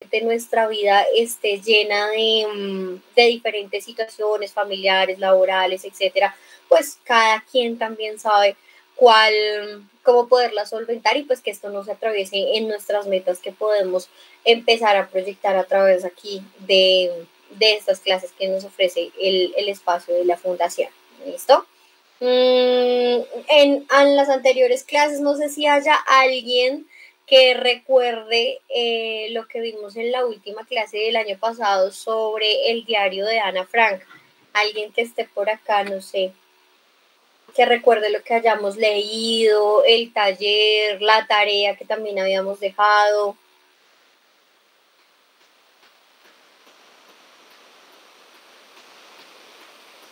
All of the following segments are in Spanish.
obviamente nuestra vida esté llena de diferentes situaciones familiares, laborales, etcétera, pues cada quien también sabe cómo poderla solventar y pues que esto no se atraviese en nuestras metas que podemos empezar a proyectar a través aquí de estas clases que nos ofrece el espacio de la fundación. ¿Listo? En las anteriores clases, no sé si haya alguien que recuerde lo que vimos en la última clase del año pasado sobre el diario de Ana Frank. Alguien que esté por acá, no sé, que recuerde lo que hayamos leído, el taller, la tarea que también habíamos dejado.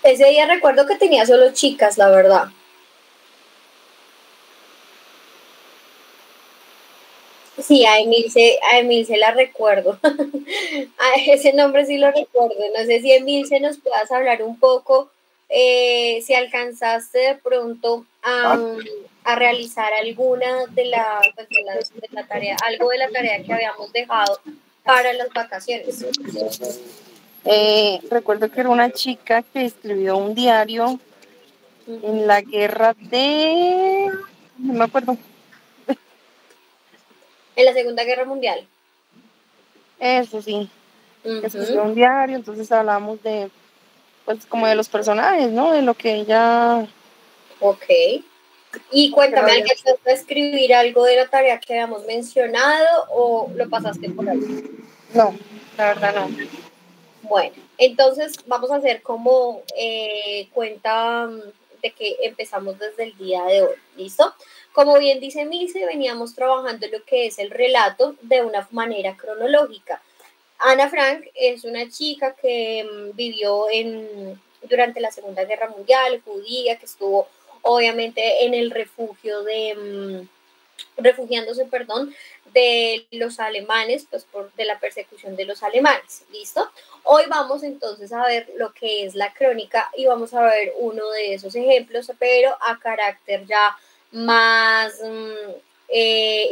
Ese día recuerdo que tenía solo chicas, la verdad. Sí, a Emilce la recuerdo. A ese nombre sí lo recuerdo. No sé si Emilce nos puedas hablar un poco, si alcanzaste de pronto a realizar alguna pues, de la tarea, algo de la tarea que habíamos dejado para las vacaciones. Recuerdo que era una chica que escribió un diario en la guerra de... no me acuerdo. En la Segunda Guerra Mundial. Eso sí. Escribió un diario, entonces hablamos de, pues como de los personajes, ¿no? De lo que ella... Ok. Y cuéntame, ¿alcanzaste a escribir algo de la tarea que habíamos mencionado o lo pasaste por ahí? No, la verdad no. Bueno, entonces vamos a hacer como cuenta de que empezamos desde el día de hoy, ¿listo? Como bien dice Milce, veníamos trabajando lo que es el relato de una manera cronológica. Ana Frank es una chica que vivió durante la Segunda Guerra Mundial, judía, que estuvo obviamente en el refugio refugiándose, perdón, de los alemanes, pues de la persecución de los alemanes, ¿listo? Hoy vamos entonces a ver lo que es la crónica y vamos a ver uno de esos ejemplos, pero a carácter ya más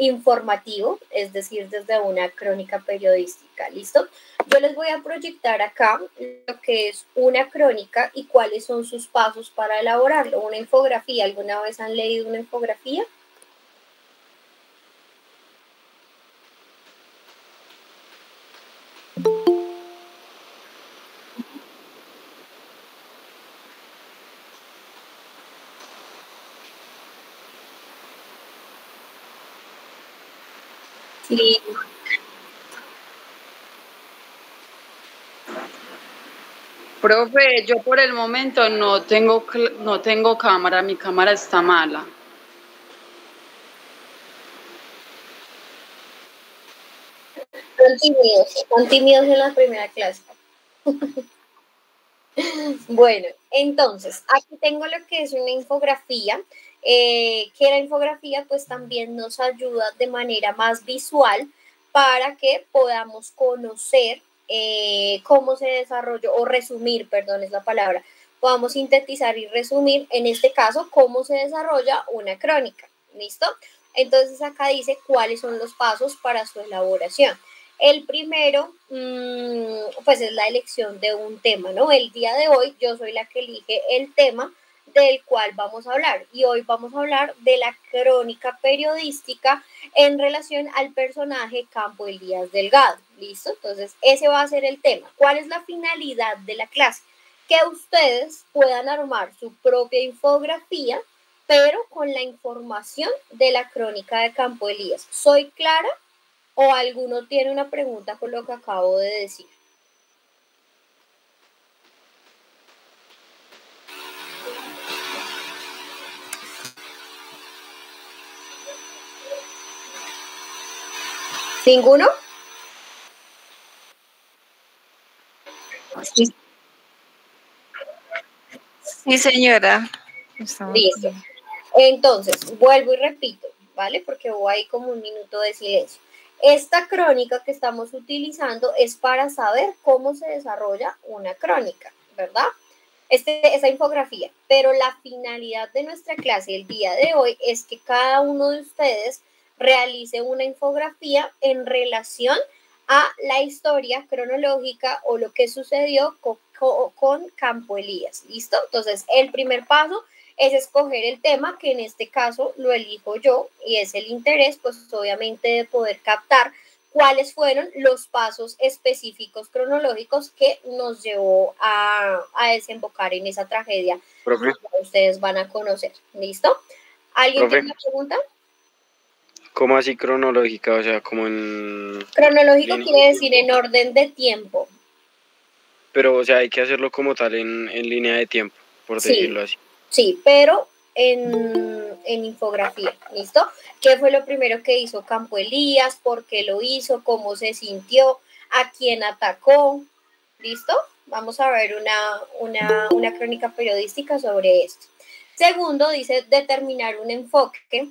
informativo, es decir, desde una crónica periodística, ¿listo? Yo les voy a proyectar acá lo que es una crónica y cuáles son sus pasos para elaborarlo. Una infografía, ¿alguna vez han leído una infografía? Sí. Profe, yo por el momento no tengo cámara, mi cámara está mala. Son tímidos en la primera clase. Bueno, entonces, aquí tengo lo que es una infografía, que la infografía pues también nos ayuda de manera más visual para que podamos conocer cómo se desarrolló, o resumir, perdón, es la palabra, podamos sintetizar y resumir, en este caso, cómo se desarrolla una crónica, ¿listo? Entonces acá dice cuáles son los pasos para su elaboración. El primero, pues es la elección de un tema, ¿no? El día de hoy yo soy la que elige el tema del cual vamos a hablar y hoy vamos a hablar de la crónica periodística en relación al personaje Campo Elías Delgado, ¿listo? Entonces ese va a ser el tema. ¿Cuál es la finalidad de la clase? Que ustedes puedan armar su propia infografía, pero con la información de la crónica de Campo Elías. ¿Soy clara? ¿O alguno tiene una pregunta con lo que acabo de decir? ¿Ninguno? Sí, sí señora. Listo. Entonces, vuelvo y repito, ¿vale? Porque hubo ahí como un minuto de silencio. Esta crónica que estamos utilizando es para saber cómo se desarrolla una crónica, ¿verdad? Esa infografía. Pero la finalidad de nuestra clase el día de hoy es que cada uno de ustedes realice una infografía en relación a la historia cronológica o lo que sucedió con Campo Elías. ¿Listo? Entonces, el primer paso es escoger el tema, que en este caso lo elijo yo, y es el interés, pues obviamente de poder captar cuáles fueron los pasos específicos cronológicos que nos llevó a desembocar en esa tragedia. Profe. Que ustedes van a conocer. ¿Listo? ¿Alguien tiene una pregunta? ¿Cómo así cronológica? O sea, como en... Cronológico quiere decir en orden de tiempo. Pero, o sea, hay que hacerlo como tal en línea de tiempo, por decirlo así. Sí, pero en infografía, ¿listo? ¿Qué fue lo primero que hizo Campo Elías? ¿Por qué lo hizo? ¿Cómo se sintió? ¿A quién atacó? ¿Listo? Vamos a ver una crónica periodística sobre esto. Segundo, dice determinar un enfoque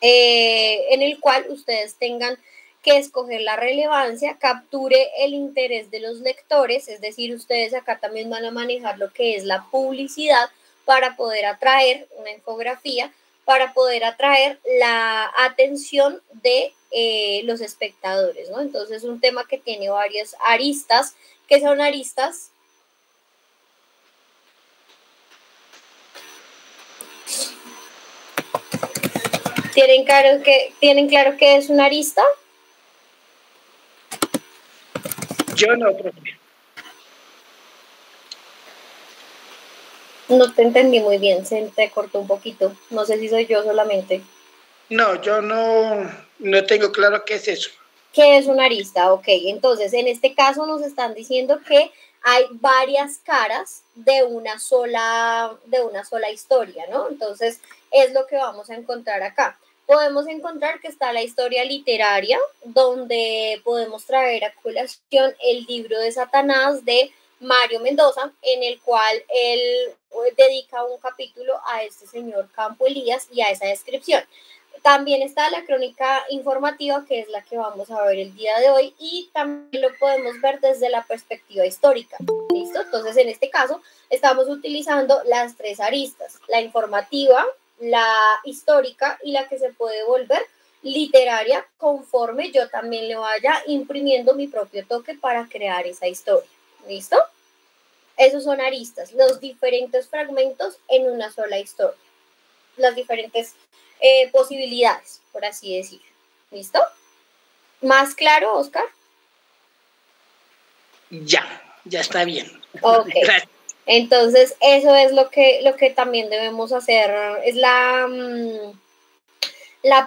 en el cual ustedes tengan que escoger la relevancia, capture el interés de los lectores, es decir, ustedes acá también van a manejar lo que es la publicidad para poder atraer una infografía, para poder atraer la atención de los espectadores, ¿no? Entonces, un tema que tiene varias aristas. ¿Qué son aristas? ¿Tienen claro qué es una arista? Yo no, profe. No te entendí muy bien, se te cortó un poquito. No sé si soy yo solamente. No, yo no tengo claro qué es eso. ¿Qué es una arista? Ok, entonces en este caso nos están diciendo que hay varias caras de una sola historia, ¿no? Entonces es lo que vamos a encontrar acá. Podemos encontrar que está la historia literaria, donde podemos traer a colación el libro de Satanás de Mario Mendoza, en el cual él dedica un capítulo a este señor Campo Elías y a esa descripción. También está la crónica informativa, que es la que vamos a ver el día de hoy, y también lo podemos ver desde la perspectiva histórica. ¿Listo? Entonces, en este caso, estamos utilizando las tres aristas, la informativa, la histórica y la que se puede volver literaria, conforme yo también le vaya imprimiendo mi propio toque para crear esa historia. ¿Listo? Esos son aristas, los diferentes fragmentos en una sola historia, las diferentes posibilidades, por así decirlo. ¿Listo? ¿Más claro, Oscar? Ya está bien. Ok. Gracias. Entonces, eso es lo que también debemos hacer, es la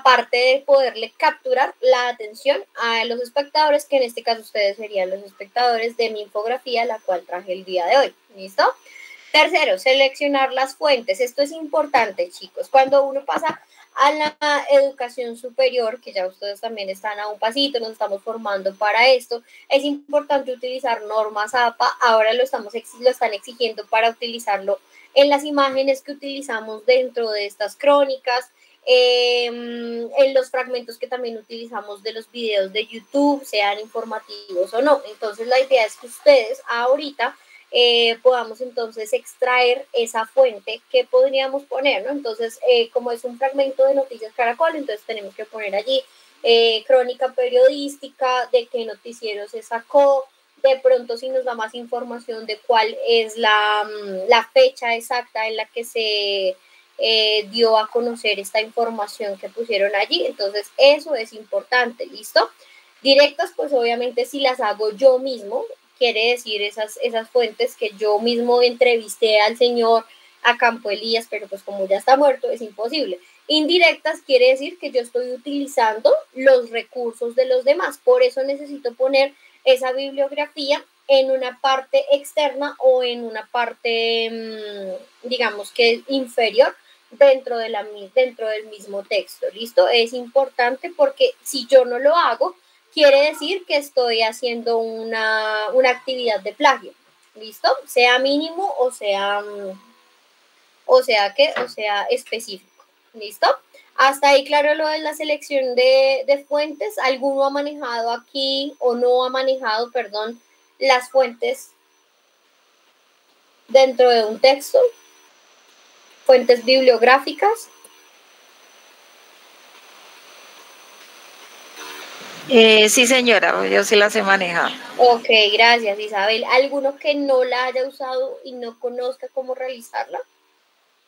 parte de poderle capturar la atención a los espectadores, que en este caso ustedes serían los espectadores de mi infografía, la cual traje el día de hoy. ¿Listo? Tercero, seleccionar las fuentes. Esto es importante, chicos. Cuando uno pasa a la educación superior, que ya ustedes también están a un pasito, nos estamos formando para esto, es importante utilizar normas APA. Ahora lo están exigiendo para utilizarlo en las imágenes que utilizamos dentro de estas crónicas, en los fragmentos que también utilizamos de los videos de YouTube, sean informativos o no. Entonces la idea es que ustedes ahorita podamos entonces extraer esa fuente que podríamos poner, ¿no? Entonces, como es un fragmento de Noticias Caracol, entonces tenemos que poner allí crónica periodística, de qué noticiero se sacó, de pronto si nos da más información de cuál es la fecha exacta en la que se dio a conocer esta información que pusieron allí. Entonces, eso es importante, ¿listo? Directas, pues obviamente si las hago yo mismo, quiere decir esas fuentes que yo mismo entrevisté al señor, a Campo Elías, pero pues como ya está muerto es imposible. Indirectas quiere decir que yo estoy utilizando los recursos de los demás, por eso necesito poner esa bibliografía en una parte externa o en una parte, digamos que inferior dentro del mismo texto. ¿Listo? Es importante porque si yo no lo hago, quiere decir que estoy haciendo una actividad de plagio. ¿Listo? Sea mínimo o sea específico. ¿Listo? Hasta ahí claro lo de la selección de fuentes. ¿Alguno ha manejado aquí o no ha manejado, perdón, las fuentes dentro de un texto? Fuentes bibliográficas. Sí, señora, yo sí la sé manejar. Ok, gracias, Isabel. ¿Alguno que no la haya usado y no conozca cómo realizarla?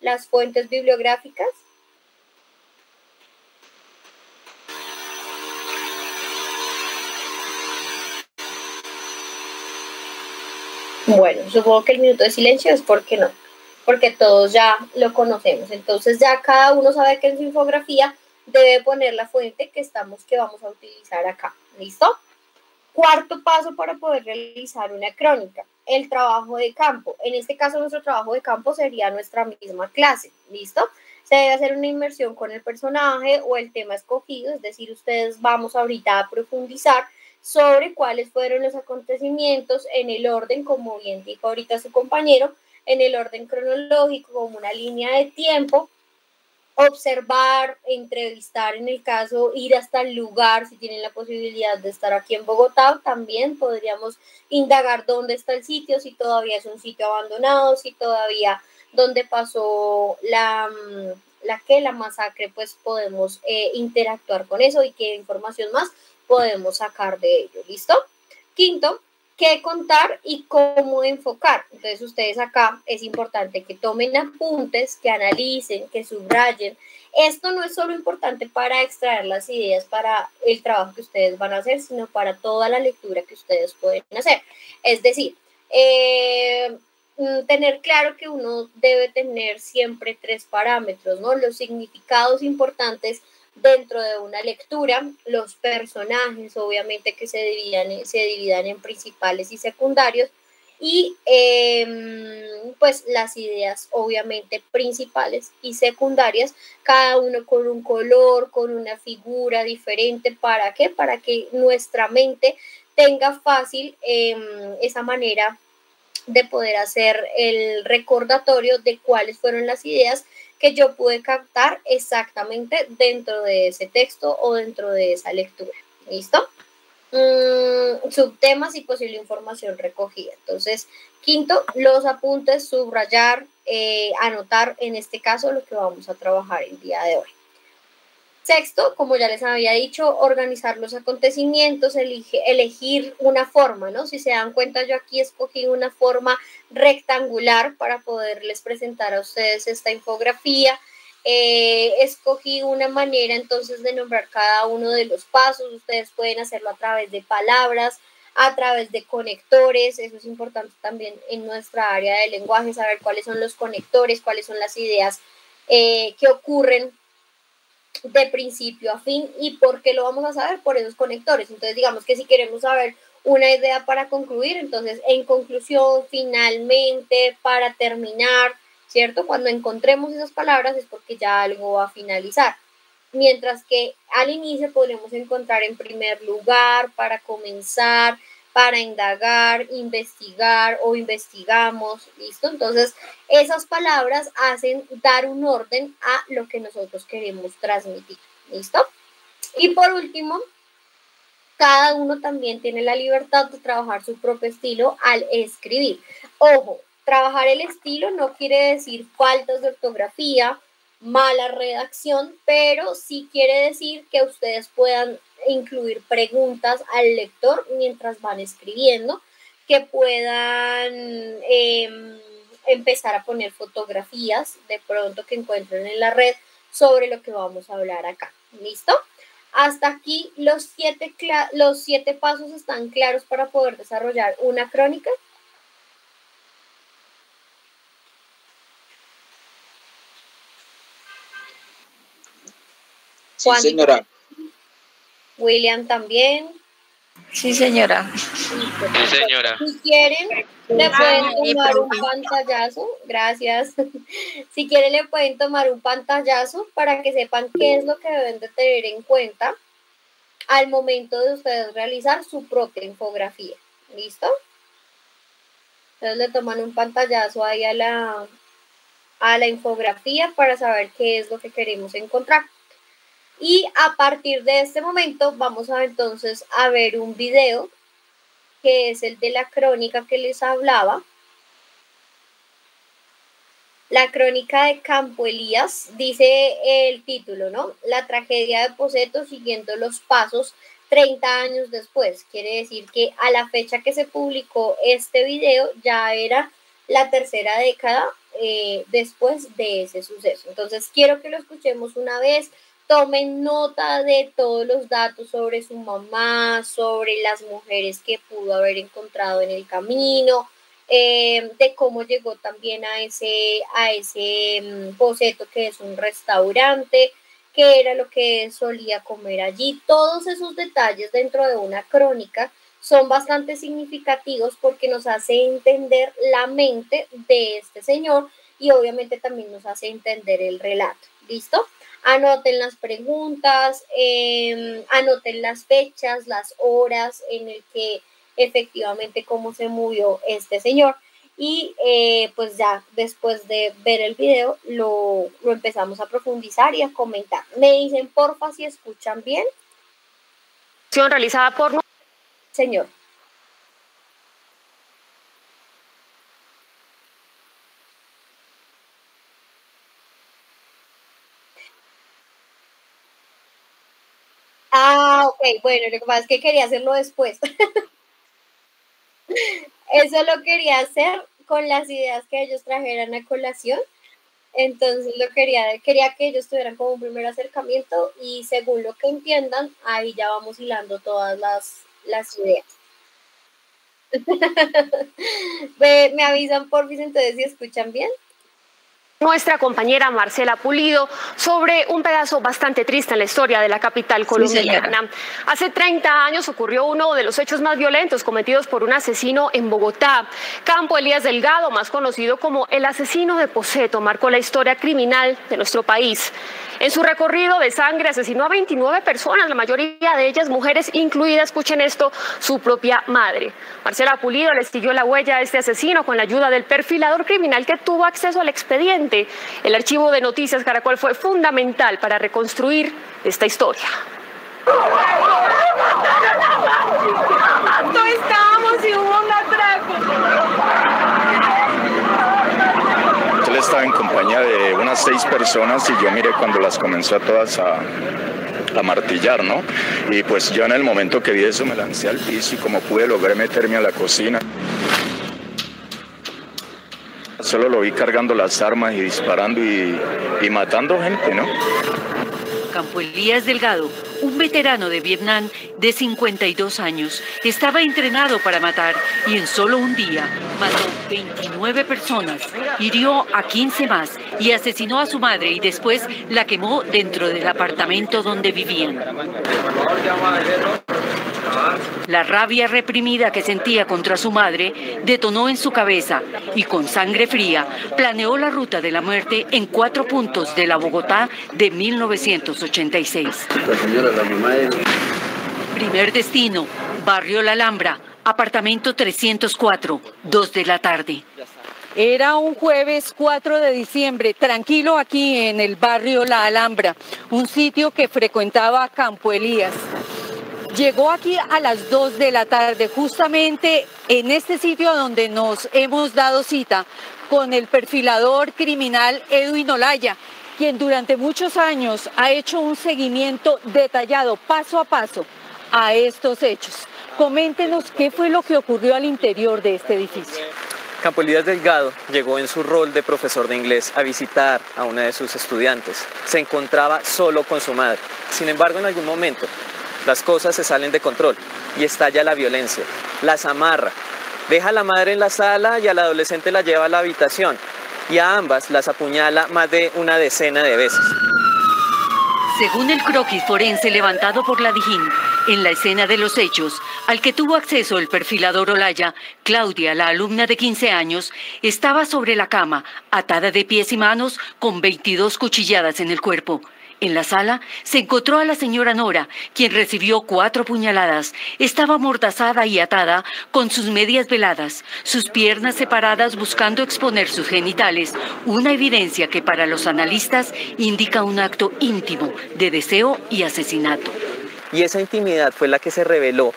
Las fuentes bibliográficas. Bueno, supongo que el minuto de silencio es porque no, porque todos ya lo conocemos. Entonces ya cada uno sabe que en su infografía debe poner la fuente que vamos a utilizar acá. ¿Listo? Cuarto paso para poder realizar una crónica, el trabajo de campo. En este caso, nuestro trabajo de campo sería nuestra misma clase. ¿Listo? Se debe hacer una inmersión con el personaje o el tema escogido, es decir, ustedes vamos ahorita a profundizar sobre cuáles fueron los acontecimientos en el orden, como bien dijo ahorita su compañero, en el orden cronológico, como una línea de tiempo, observar, entrevistar en el caso, ir hasta el lugar, si tienen la posibilidad de estar aquí en Bogotá, también podríamos indagar dónde está el sitio, si todavía es un sitio abandonado, si todavía donde pasó la masacre, pues podemos interactuar con eso y qué información más podemos sacar de ello. ¿Listo? Quinto, qué contar y cómo enfocar. Entonces ustedes acá es importante que tomen apuntes, que analicen, que subrayen. Esto no es solo importante para extraer las ideas para el trabajo que ustedes van a hacer, sino para toda la lectura que ustedes pueden hacer. Es decir, tener claro que uno debe tener siempre 3 parámetros, ¿no? Los significados importantes dentro de una lectura, los personajes obviamente que se dividan en principales y secundarios y pues las ideas obviamente principales y secundarias, cada uno con un color, con una figura diferente. ¿Para qué? Para que nuestra mente tenga fácil esa manera de poder hacer el recordatorio de cuáles fueron las ideas que yo pude captar exactamente dentro de ese texto o dentro de esa lectura. ¿Listo? Subtemas y posible información recogida. Entonces, quinto, los apuntes, subrayar, anotar en este caso lo que vamos a trabajar el día de hoy. Sexto, como ya les había dicho, organizar los acontecimientos, elegir una forma, ¿no? Si se dan cuenta, yo aquí escogí una forma rectangular para poderles presentar a ustedes esta infografía. Escogí una manera entonces de nombrar cada uno de los pasos. Ustedes pueden hacerlo a través de palabras, a través de conectores. Eso es importante también en nuestra área de lenguaje, saber cuáles son los conectores, cuáles son las ideas que ocurren de principio a fin. ¿Y por qué lo vamos a saber? Por esos conectores. Entonces, digamos que si queremos saber una idea para concluir, entonces, en conclusión, finalmente, para terminar, ¿cierto? Cuando encontremos esas palabras es porque ya algo va a finalizar. Mientras que al inicio podremos encontrar en primer lugar, para comenzar, para indagar, investigar o investigamos, ¿listo? Entonces, esas palabras hacen dar un orden a lo que nosotros queremos transmitir, ¿listo? Y por último, cada uno también tiene la libertad de trabajar su propio estilo al escribir. Ojo, trabajar el estilo no quiere decir faltas de ortografía, mala redacción, pero sí quiere decir que ustedes puedan incluir preguntas al lector mientras van escribiendo, que puedan empezar a poner fotografías de pronto que encuentren en la red sobre lo que vamos a hablar acá. ¿Listo? Hasta aquí los 7 pasos están claros para poder desarrollar una crónica. Sí, señora. William también. Sí, señora. Sí, señora. Si quieren, le pueden tomar un pantallazo. Gracias. Si quieren, le pueden tomar un pantallazo para que sepan qué es lo que deben de tener en cuenta al momento de ustedes realizar su propia infografía. ¿Listo? Entonces le toman un pantallazo ahí a la infografía para saber qué es lo que queremos encontrar. Y a partir de este momento vamos a entonces a ver un video que es el de la crónica que les hablaba. La crónica de Campo Elías, dice el título, ¿no? La tragedia de Poseto siguiendo los pasos 30 años después. Quiere decir que a la fecha que se publicó este video ya era la tercera década después de ese suceso. Entonces quiero que lo escuchemos una vez, tomen nota de todos los datos sobre su mamá, sobre las mujeres que pudo haber encontrado en el camino, de cómo llegó también a ese Poseto, que es un restaurante, qué era lo que solía comer allí. Todos esos detalles dentro de una crónica son bastante significativos porque nos hace entender la mente de este señor y obviamente también nos hace entender el relato. ¿Listo? Anoten las preguntas, anoten las fechas, las horas en el que efectivamente cómo se murió este señor. Y pues ya después de ver el video lo empezamos a profundizar y a comentar. Me dicen porfa si escuchan bien. Realizada por... Señor. Ah, ok, bueno, lo que pasa es que quería hacerlo después. Eso lo quería hacer con las ideas que ellos trajeran a colación. Entonces quería que ellos tuvieran como un primer acercamiento y según lo que entiendan, ahí ya vamos hilando todas las ideas. Me avisan porfis entonces si escuchan bien. Nuestra compañera Marcela Pulido sobre un pedazo bastante triste en la historia de la capital colombiana. Sí, hace 30 años ocurrió uno de los hechos más violentos cometidos por un asesino en Bogotá. Campo Elías Delgado, más conocido como el asesino de Poseto, marcó la historia criminal de nuestro país. En su recorrido de sangre asesinó a 29 personas, la mayoría de ellas mujeres, incluida, escuchen esto, su propia madre. Marcela Pulido le siguió la huella a este asesino con la ayuda del perfilador criminal que tuvo acceso al expediente. El archivo de Noticias Caracol fue fundamental para reconstruir esta historia. No estábamos y hubo un atraco. Él estaba en compañía de unas 6 personas y yo miré cuando las comenzó a todas a martillar, ¿no? Y pues yo en el momento que vi eso me lancé al piso y como pude logré meterme a la cocina. Solo lo vi cargando las armas y disparando y matando gente, ¿no? Campo Elías Delgado, un veterano de Vietnam de 52 años, estaba entrenado para matar y en solo un día mató 29 personas, hirió a 15 más y asesinó a su madre y después la quemó dentro del apartamento donde vivían. La rabia reprimida que sentía contra su madre detonó en su cabeza y con sangre fría planeó la ruta de la muerte en 4 puntos de la Bogotá de 1986. Primer destino, Barrio La Alhambra, apartamento 304, 2 de la tarde. Era un jueves 4 de diciembre, tranquilo aquí en el barrio La Alhambra, un sitio que frecuentaba Campo Elías. Llegó aquí a las 2 de la tarde, justamente en este sitio donde nos hemos dado cita con el perfilador criminal Edwin Olaya, quien durante muchos años ha hecho un seguimiento detallado, paso a paso, a estos hechos. Coméntenos qué fue lo que ocurrió al interior de este edificio. Campo Elías Delgado llegó en su rol de profesor de inglés a visitar a una de sus estudiantes. Se encontraba solo con su madre. Sin embargo, en algún momento, las cosas se salen de control y estalla la violencia. Las amarra, deja a la madre en la sala y al adolescente la lleva a la habitación y a ambas las apuñala más de una decena de veces. Según el croquis forense levantado por la Dijín, en la escena de los hechos, al que tuvo acceso el perfilador Olaya, Claudia, la alumna de 15 años, estaba sobre la cama, atada de pies y manos, con 22 cuchilladas en el cuerpo. En la sala se encontró a la señora Nora, quien recibió 4 puñaladas. Estaba amordazada y atada con sus medias veladas, sus piernas separadas buscando exponer sus genitales, una evidencia que para los analistas indica un acto íntimo de deseo y asesinato. Y esa intimidad fue la que se reveló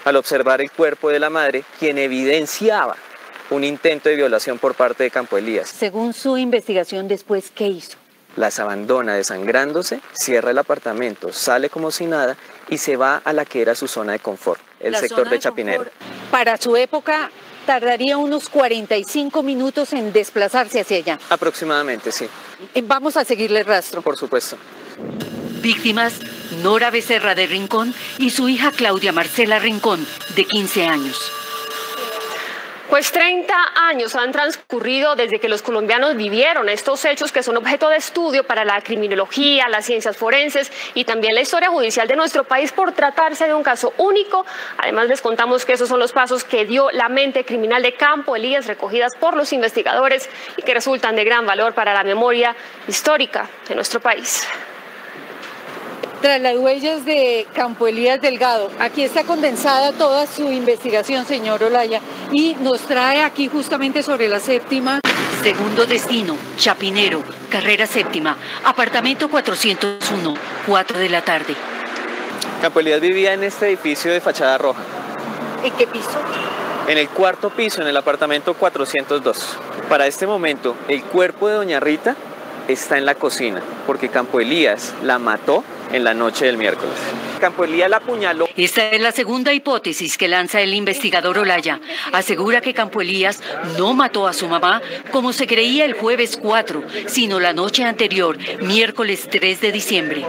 al observar el cuerpo de la madre, quien evidenciaba un intento de violación por parte de Campo Elías. Según su investigación después, ¿qué hizo? las abandona desangrándose, cierra el apartamento, sale como si nada y se va a la que era su zona de confort, el sector de Chapinero. Para su época tardaría unos 45 minutos en desplazarse hacia allá. Aproximadamente, sí. Vamos a seguirle el rastro. Por supuesto. Víctimas: Nora Becerra de Rincón y su hija Claudia Marcela Rincón, de 15 años. Pues 30 años han transcurrido desde que los colombianos vivieron estos hechos que son objeto de estudio para la criminología, las ciencias forenses y también la historia judicial de nuestro país por tratarse de un caso único. Además les contamos que esos son los pasos que dio la mente criminal de Campo Elías, recogidas por los investigadores y que resultan de gran valor para la memoria histórica de nuestro país. Tras las huellas de Campo Elías Delgado, aquí está condensada toda su investigación, señor Olaya, y nos trae aquí justamente sobre la séptima. Segundo destino: Chapinero, carrera séptima, apartamento 401, 4 de la tarde. Campo Elías vivía en este edificio de fachada roja. ¿En qué piso? En el cuarto piso, en el apartamento 402. Para este momento, el cuerpo de doña Rita está en la cocina, porque Campo Elías la mató en la noche del miércoles. Campo Elías la apuñaló. Esta es la segunda hipótesis que lanza el investigador Olaya. Asegura que Campo Elías no mató a su mamá como se creía el jueves 4, sino la noche anterior, miércoles 3 de diciembre.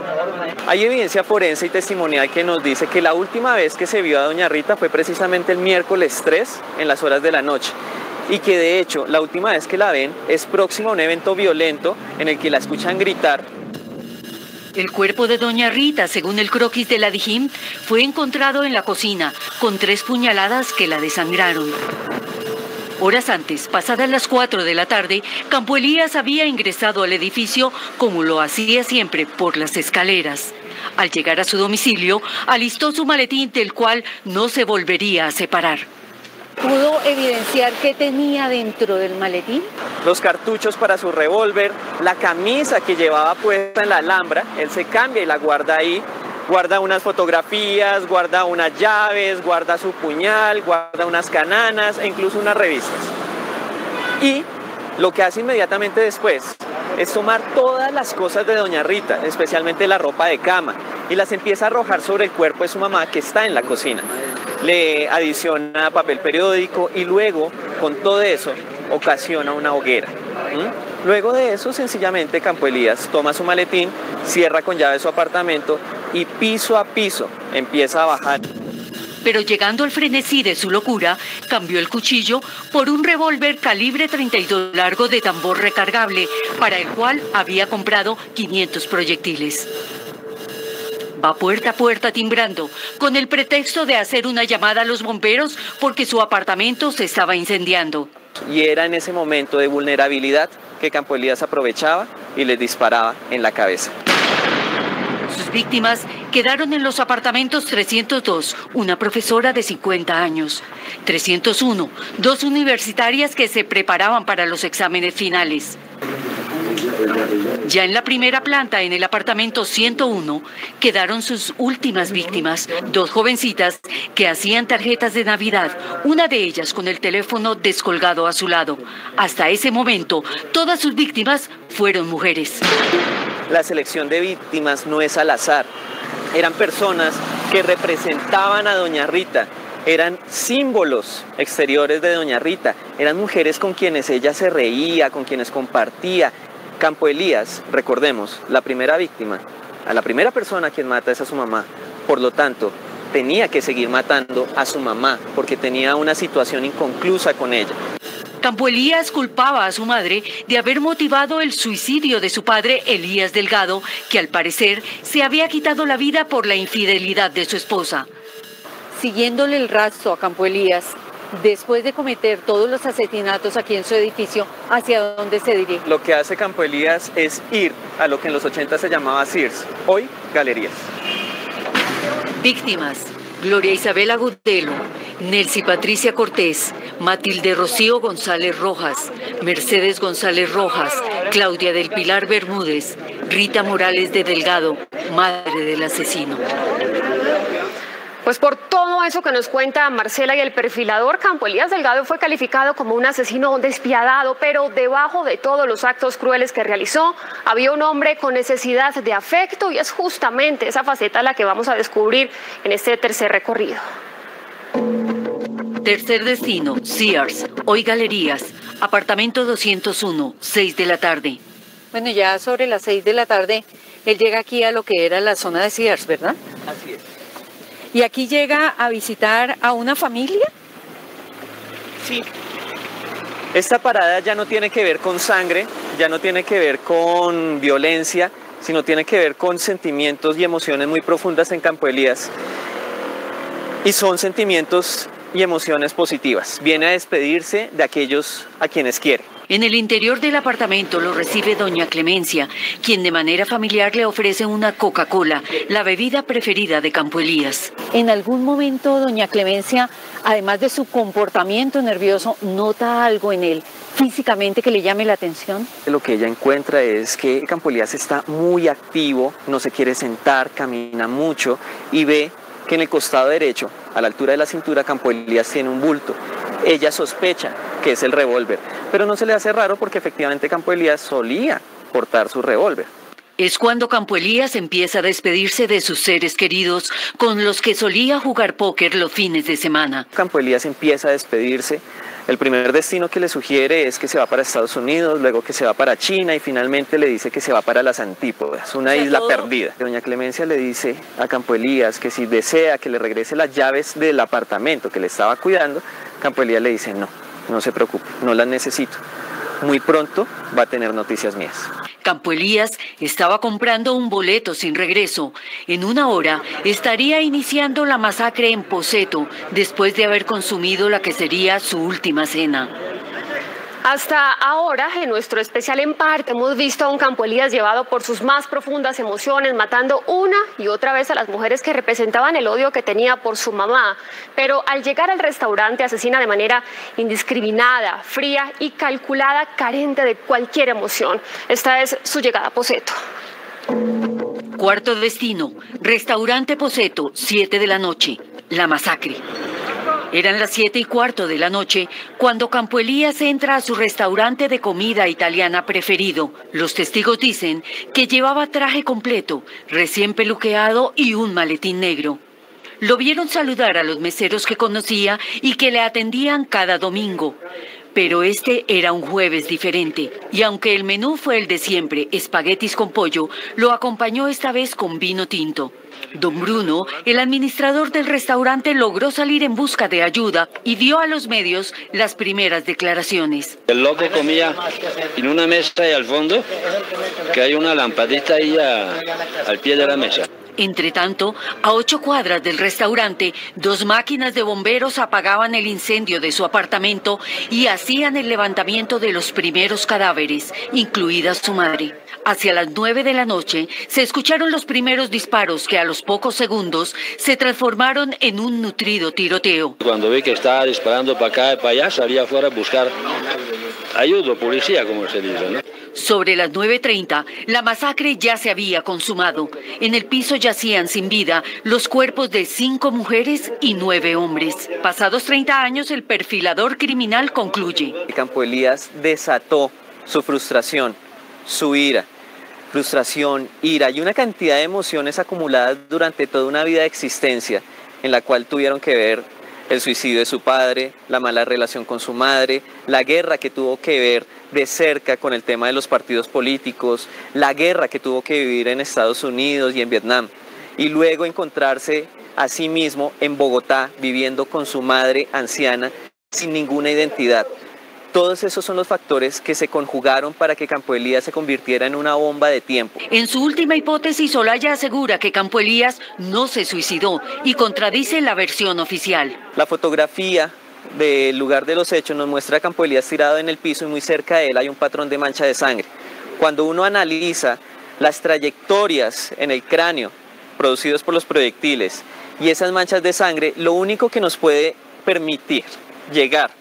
Hay evidencia forense y testimonial que nos dice que la última vez que se vio a doña Rita fue precisamente el miércoles 3 en las horas de la noche. Y que de hecho la última vez que la ven es próximo a un evento violento en el que la escuchan gritar. El cuerpo de doña Rita, según el croquis de la Dijín, fue encontrado en la cocina con 3 puñaladas que la desangraron. Horas antes, pasadas las 4 de la tarde, Campo Elías había ingresado al edificio como lo hacía siempre, por las escaleras. Al llegar a su domicilio, alistó su maletín del cual no se volvería a separar. ¿Pudo evidenciar qué tenía dentro del maletín? Los cartuchos para su revólver, la camisa que llevaba puesta en la Alhambra, él se cambia y la guarda ahí, guarda unas fotografías, guarda unas llaves, guarda su puñal, guarda unas cananas e incluso unas revistas. Y lo que hace inmediatamente después es tomar todas las cosas de doña Rita, especialmente la ropa de cama, y las empieza a arrojar sobre el cuerpo de su mamá que está en la cocina. Le adiciona papel periódico y luego, con todo eso, ocasiona una hoguera. Luego de eso, sencillamente, Campo Elías toma su maletín, cierra con llave su apartamento y piso a piso empieza a bajar. Pero llegando al frenesí de su locura, cambió el cuchillo por un revólver calibre 32 largo de tambor recargable, para el cual había comprado 500 proyectiles. Va puerta a puerta timbrando, con el pretexto de hacer una llamada a los bomberos porque su apartamento se estaba incendiando. Y era en ese momento de vulnerabilidad que Campo Elías aprovechaba y les disparaba en la cabeza. Sus víctimas quedaron en los apartamentos 302, una profesora de 50 años, 301, 2 universitarias que se preparaban para los exámenes finales. Ya en la primera planta, en el apartamento 101, quedaron sus últimas víctimas, 2 jovencitas que hacían tarjetas de Navidad, una de ellas con el teléfono descolgado a su lado. Hasta ese momento, todas sus víctimas fueron mujeres. La selección de víctimas no es al azar. Eran personas que representaban a doña Rita, eran símbolos exteriores de doña Rita, eran mujeres con quienes ella se reía, con quienes compartía. Campo Elías, recordemos, la primera víctima, a la primera persona a quien mata es a su mamá. Por lo tanto, tenía que seguir matando a su mamá porque tenía una situación inconclusa con ella. Campo Elías culpaba a su madre de haber motivado el suicidio de su padre Elías Delgado, que al parecer se había quitado la vida por la infidelidad de su esposa. Siguiéndole el rastro a Campo Elías, después de cometer todos los asesinatos aquí en su edificio, ¿hacia dónde se dirige? Lo que hace Campo Elías es ir a lo que en los 80 se llamaba Sears, hoy Galerías. Víctimas: Gloria Isabel Agudelo, Nelcy Patricia Cortés, Matilde Rocío González Rojas, Mercedes González Rojas, Claudia del Pilar Bermúdez, Rita Morales de Delgado, madre del asesino. Pues por todo eso que nos cuenta Marcela y el perfilador, Campo Elías Delgado fue calificado como un asesino despiadado, pero debajo de todos los actos crueles que realizó había un hombre con necesidad de afecto, y es justamente esa faceta la que vamos a descubrir en este tercer recorrido. Tercer destino, Sears, hoy Galerías, apartamento 201, 6 de la tarde. Bueno, ya sobre las 6 de la tarde, él llega aquí a lo que era la zona de Sears, ¿verdad? Así es. ¿Y aquí llega a visitar a una familia? Sí. Esta parada ya no tiene que ver con sangre, ya no tiene que ver con violencia, sino tiene que ver con sentimientos y emociones muy profundas en Campo Elías. Y son sentimientos y emociones positivas. Viene a despedirse de aquellos a quienes quiere. En el interior del apartamento lo recibe doña Clemencia, quien de manera familiar le ofrece una Coca-Cola, la bebida preferida de Campo Elías. ¿En algún momento doña Clemencia, además de su comportamiento nervioso, nota algo en él físicamente que le llame la atención? Lo que ella encuentra es que Campo Elías está muy activo, no se quiere sentar, camina mucho y ve que en el costado derecho, a la altura de la cintura, Campo Elías tiene un bulto. Ella sospecha que es el revólver, pero no se le hace raro porque efectivamente Campo Elías solía portar su revólver. Es cuando Campo Elías empieza a despedirse de sus seres queridos con los que solía jugar póker los fines de semana. Campo Elías empieza a despedirse. El primer destino que le sugiere es que se va para Estados Unidos, luego que se va para China y finalmente le dice que se va para las Antípodas, una isla perdida. Doña Clemencia le dice a Campo Elías que si desea que le regrese las llaves del apartamento que le estaba cuidando, Campo Elías le dice no se preocupe, no las necesito. Muy pronto va a tener noticias mías. Campo Elías estaba comprando un boleto sin regreso. En una hora estaría iniciando la masacre en Poseto, después de haber consumido la que sería su última cena. Hasta ahora, en nuestro especial en parte, hemos visto a un Campo Elías llevado por sus más profundas emociones, matando una y otra vez a las mujeres que representaban el odio que tenía por su mamá. Pero al llegar al restaurante, asesina de manera indiscriminada, fría y calculada, carente de cualquier emoción. Esta es su llegada a Poseto. Cuarto destino, restaurante Poseto, 7 de la noche, la masacre. Eran las 7:15 de la noche cuando Campo Elías entra a su restaurante de comida italiana preferido. Los testigos dicen que llevaba traje completo, recién peluqueado y un maletín negro. Lo vieron saludar a los meseros que conocía y que le atendían cada domingo. Pero este era un jueves diferente, y aunque el menú fue el de siempre, espaguetis con pollo, lo acompañó esta vez con vino tinto. Don Bruno, el administrador del restaurante, logró salir en busca de ayuda y dio a los medios las primeras declaraciones. El loco comía en una mesa y al fondo, que hay una lampadita ahí al pie de la mesa. Entre tanto, a 8 cuadras del restaurante, 2 máquinas de bomberos apagaban el incendio de su apartamento y hacían el levantamiento de los primeros cadáveres, incluida su madre. Hacia las 9 de la noche, se escucharon los primeros disparos que a los pocos segundos se transformaron en un nutrido tiroteo. Cuando vi que estaba disparando para acá y para allá, salí afuera a buscar ayuda, policía, como se dice, ¿no? Sobre las 9:30, la masacre ya se había consumado. En el piso yacían sin vida los cuerpos de 5 mujeres y 9 hombres. Pasados 30 años, el perfilador criminal concluye. Campo Elías desató su frustración, su ira, ira y una cantidad de emociones acumuladas durante toda una vida de existencia en la cual tuvieron que ver el suicidio de su padre, la mala relación con su madre, la guerra que tuvo que ver de cerca con el tema de los partidos políticos, la guerra que tuvo que vivir en Estados Unidos y en Vietnam, y luego encontrarse a sí mismo en Bogotá viviendo con su madre anciana sin ninguna identidad. Todos esos son los factores que se conjugaron para que Campo Elías se convirtiera en una bomba de tiempo. En su última hipótesis, Olaya asegura que Campo Elías no se suicidó y contradice la versión oficial. La fotografía del lugar de los hechos nos muestra a Campo Elías tirado en el piso y muy cerca de él hay un patrón de mancha de sangre. Cuando uno analiza las trayectorias en el cráneo producidos por los proyectiles y esas manchas de sangre, lo único que nos puede permitir llegar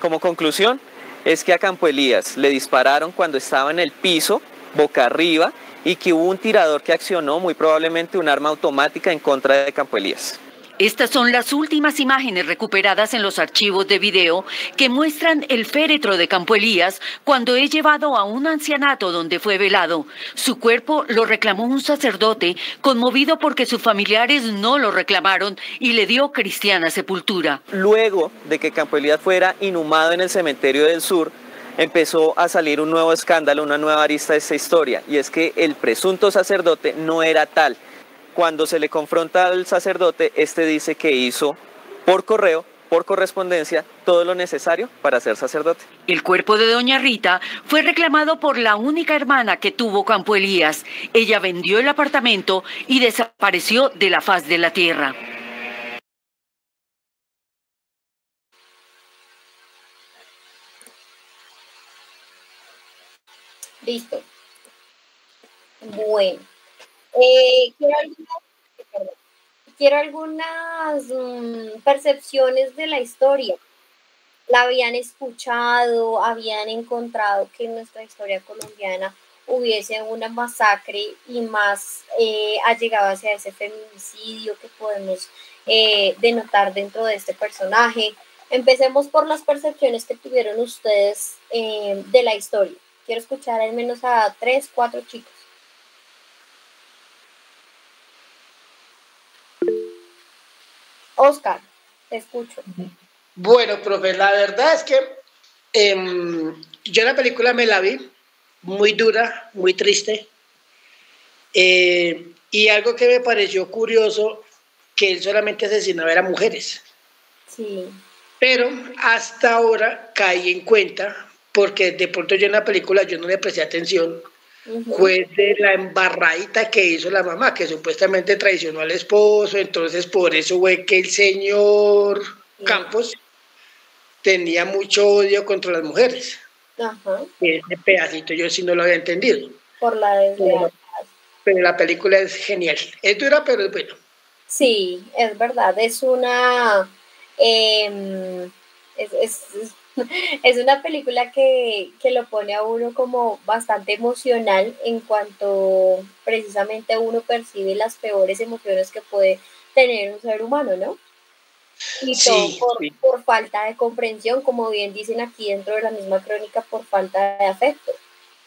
como conclusión es que a Campo Elías le dispararon cuando estaba en el piso, boca arriba, y que hubo un tirador que accionó muy probablemente un arma automática en contra de Campo Elías. Estas son las últimas imágenes recuperadas en los archivos de video que muestran el féretro de Campo Elías cuando es llevado a un ancianato donde fue velado. Su cuerpo lo reclamó un sacerdote conmovido porque sus familiares no lo reclamaron y le dio cristiana sepultura. Luego de que Campo Elías fuera inhumado en el cementerio del sur, empezó a salir un nuevo escándalo, una nueva arista de esta historia, y es que el presunto sacerdote no era tal. Cuando se le confronta al sacerdote, este dice que hizo por correo, por correspondencia, todo lo necesario para ser sacerdote. El cuerpo de doña Rita fue reclamado por la única hermana que tuvo Campo Elías. Ella vendió el apartamento y desapareció de la faz de la tierra. Listo. Bueno. Quiero algunas percepciones de la historia. ¿La habían escuchado? ¿Habían encontrado que en nuestra historia colombiana hubiese una masacre y más ha llegado hacia ese feminicidio que podemos denotar dentro de este personaje? Empecemos por las percepciones que tuvieron ustedes de la historia. Quiero escuchar al menos a 3, 4 chicos. Oscar, te escucho. Bueno, profe, la verdad es que yo la película me la vi muy dura, muy triste, y algo que me pareció curioso, que él solamente asesinaba a mujeres. Sí. Pero hasta ahora caí en cuenta, porque de pronto yo en la película yo no le presté atención, fue de la embarradita que hizo la mamá, que supuestamente traicionó al esposo. Entonces por eso fue que el señor Campos tenía mucho odio contra las mujeres. Ese pedacito yo sí no lo había entendido. Por la deslealtad. Pero la película es genial, es dura pero es bueno. Sí, es verdad, es una es una película que lo pone a uno como bastante emocional en cuanto precisamente uno percibe las peores emociones que puede tener un ser humano, ¿no? Y sí, todo sí. por falta de comprensión, como bien dicen aquí dentro de la misma crónica, por falta de afecto.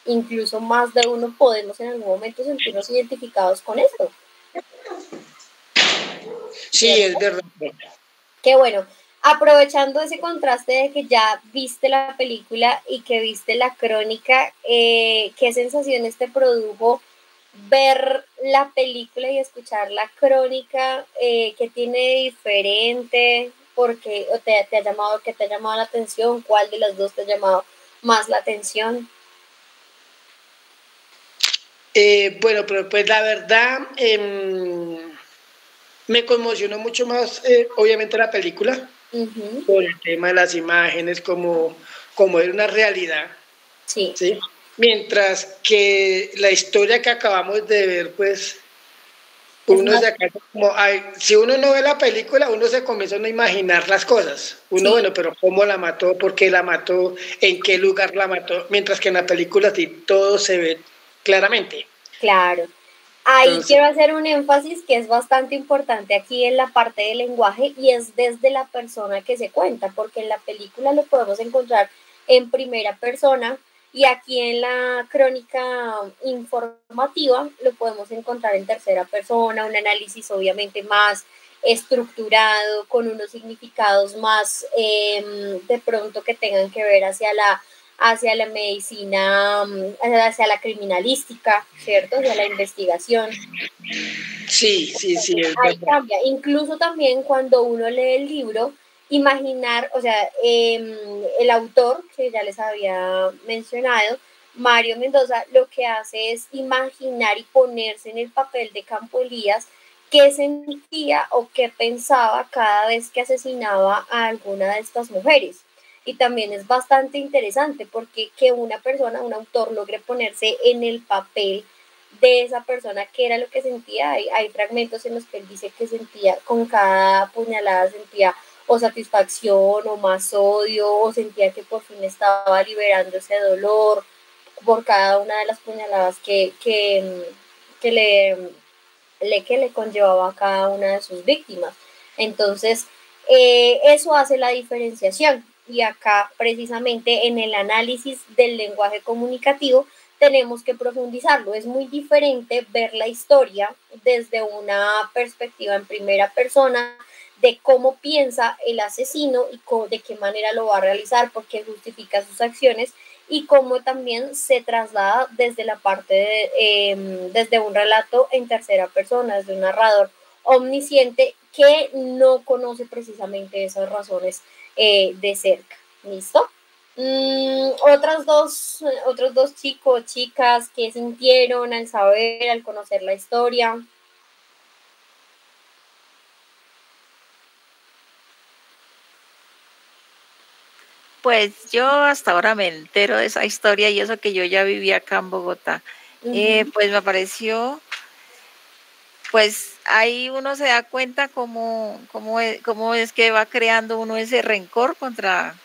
Incluso más de uno podemos en algún momento sentirnos identificados con esto. Sí, ¿cierto? Es verdad. Qué bueno. Aprovechando ese contraste de que ya viste la película y que viste la crónica, ¿qué sensaciones te produjo ver la película y escuchar la crónica? ¿Qué tiene de diferente? ¿Qué te ha llamado la atención? ¿Cuál de las dos te ha llamado más la atención? Bueno, pero pues la verdad me conmocionó mucho más, obviamente, la película. Por el tema de las imágenes, como era una realidad. Sí. ¿Sí? Mientras que la historia que acabamos de ver, pues, uno se acaba como, si uno no ve la película, uno se comienza a no imaginar las cosas. Uno, bueno, pero ¿cómo la mató? ¿Por qué la mató? ¿En qué lugar la mató? Mientras que en la película sí todo se ve claramente. Claro. Ahí quiero hacer un énfasis que es bastante importante aquí en la parte del lenguaje, y es desde la persona que se cuenta, porque en la película lo podemos encontrar en primera persona y aquí en la crónica informativa lo podemos encontrar en tercera persona, un análisis obviamente más estructurado, con unos significados más de pronto que tengan que ver hacia la medicina, hacia la criminalística, ¿cierto? Hacia la investigación. Sí. Ahí cambia. Incluso también cuando uno lee el libro, imaginar, o sea, el autor, que ya les había mencionado, Mario Mendoza, lo que hace es imaginar y ponerse en el papel de Campo Elías, qué sentía o qué pensaba cada vez que asesinaba a alguna de estas mujeres. Y también es bastante interesante porque que una persona, un autor, logre ponerse en el papel de esa persona, que era lo que sentía. Hay fragmentos en los que él dice que sentía con cada puñalada, sentía o satisfacción o más odio, o sentía que por fin estaba liberando ese dolor por cada una de las puñaladas que le conllevaba a cada una de sus víctimas. Entonces, eso hace la diferenciación. Y acá, precisamente en el análisis del lenguaje comunicativo, tenemos que profundizarlo. Es muy diferente ver la historia desde una perspectiva en primera persona, de cómo piensa el asesino y de qué manera lo va a realizar, por qué justifica sus acciones, y cómo también se traslada desde la parte desde un relato en tercera persona, desde un narrador omnisciente que no conoce precisamente esas razones de cerca. ¿Listo? Otros dos chicos, chicas, ¿qué sintieron al saber, al conocer la historia? Pues yo hasta ahora me entero de esa historia y eso que yo ya vivía acá en Bogotá. Pues me pareció, pues ahí uno se da cuenta cómo es que va creando uno ese rencor contra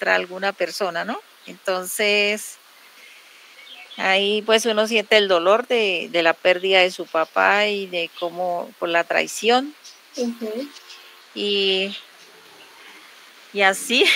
alguna persona, ¿no? Entonces, ahí pues uno siente el dolor de la pérdida de su papá y de cómo, por la traición. Y así,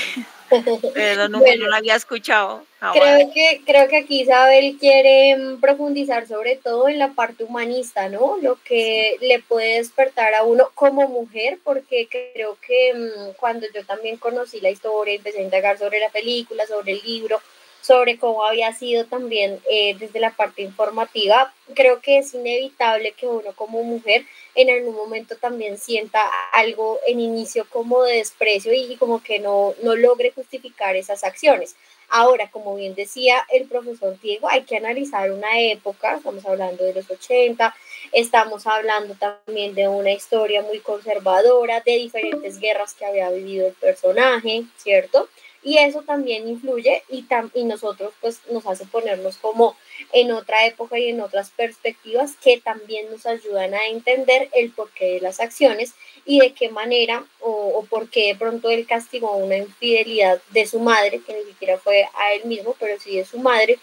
pero no, bueno, no lo había escuchado. Creo que aquí Isabel quiere profundizar sobre todo en la parte humanista, ¿no? Lo que le puede despertar a uno como mujer, porque creo que cuando yo también conocí la historia, empecé a indagar sobre la película, sobre el libro, sobre cómo había sido también desde la parte informativa, creo que es inevitable que uno como mujer en algún momento también sienta algo en inicio como de desprecio y como que no logre justificar esas acciones. Ahora, como bien decía el profesor Diego, hay que analizar una época, estamos hablando de los 80, estamos hablando también de una historia muy conservadora, de diferentes guerras que había vivido el personaje, ¿cierto? Y eso también influye y nosotros pues nos hace ponernos como en otra época y en otras perspectivas que también nos ayudan a entender el porqué de las acciones y de qué manera o por qué de pronto él castigó una infidelidad de su madre, que ni siquiera fue a él mismo, pero sí de su madre,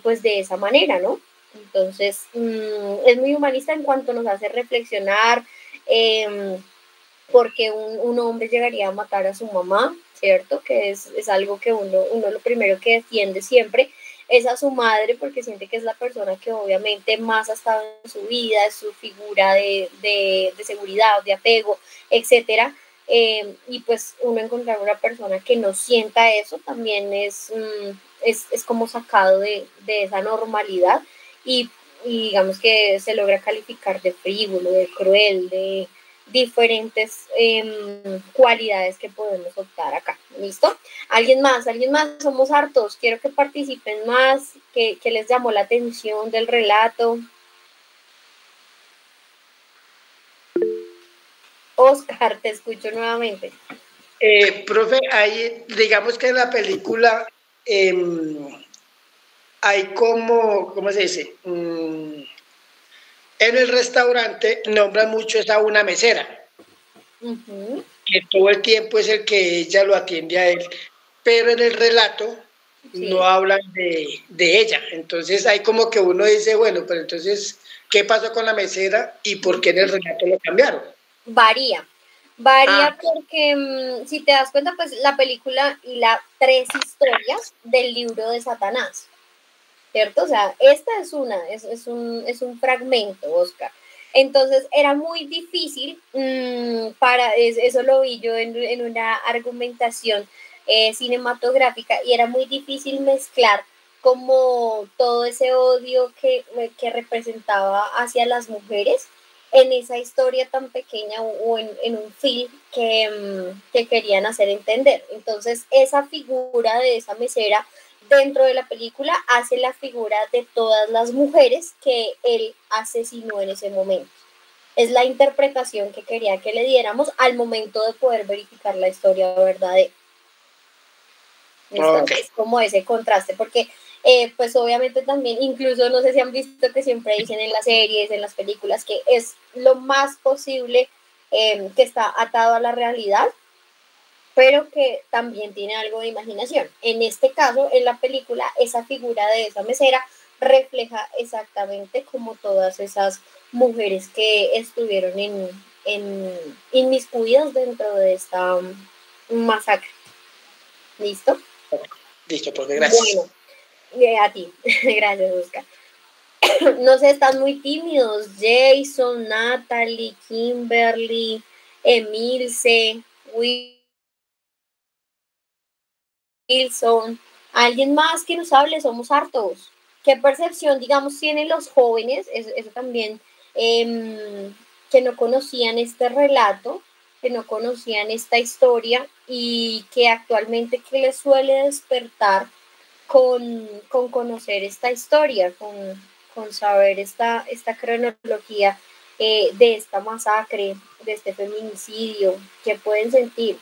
pues de esa manera, ¿no? Entonces, es muy humanista en cuanto nos hace reflexionar porque un hombre llegaría a matar a su mamá, ¿cierto? Que es algo que uno lo primero que defiende siempre es a su madre, porque siente que es la persona que obviamente más ha estado en su vida, es su figura de seguridad, de apego, etcétera. Y pues uno encontrar una persona que no sienta eso también es como sacado de esa normalidad y digamos que se logra calificar de frívolo, de cruel, de diferentes cualidades que podemos optar acá. ¿Listo? ¿Alguien más? Somos hartos. Quiero que participen más. ¿Qué les llamó la atención del relato? Oscar, te escucho nuevamente. Profe, hay, digamos que en la película hay ¿cómo se dice? En el restaurante nombran mucho a una mesera, que todo el tiempo es el que ella lo atiende a él, pero en el relato no hablan de ella. Entonces hay como que uno dice, bueno, pero entonces, ¿qué pasó con la mesera y por qué en el relato lo cambiaron? Varía porque si te das cuenta, pues la película y las 3 historias del libro de Satanás, ¿cierto? O sea, esta es es un fragmento, Oscar. Entonces era muy difícil eso lo vi yo en una argumentación cinematográfica y era muy difícil mezclar como todo ese odio que representaba hacia las mujeres en esa historia tan pequeña o en un film que querían hacer entender. Entonces esa figura de esa mesera dentro de la película hace la figura de todas las mujeres que él asesinó en ese momento. Es la interpretación que quería que le diéramos al momento de poder verificar la historia verdadera. Okay. Es como ese contraste, porque pues obviamente también, incluso no sé si han visto que siempre dicen en las series, en las películas, que es lo más posible que está atado a la realidad, pero que también tiene algo de imaginación. En este caso, en la película, esa figura de esa mesera refleja exactamente como todas esas mujeres que estuvieron inmiscuidos dentro de esta masacre. ¿Listo? Listo, profe, gracias. Bueno, a ti. Gracias, Oscar. No sé, están muy tímidos. Jason, Natalie, Kimberly, Emilce, Wilson. Alguien más que nos hable, somos hartos. ¿Qué percepción, digamos, tienen los jóvenes? Eso también, que no conocían este relato, que no conocían esta historia y que actualmente que les suele despertar con conocer esta historia, con saber esta cronología de esta masacre, de este feminicidio, que pueden sentir.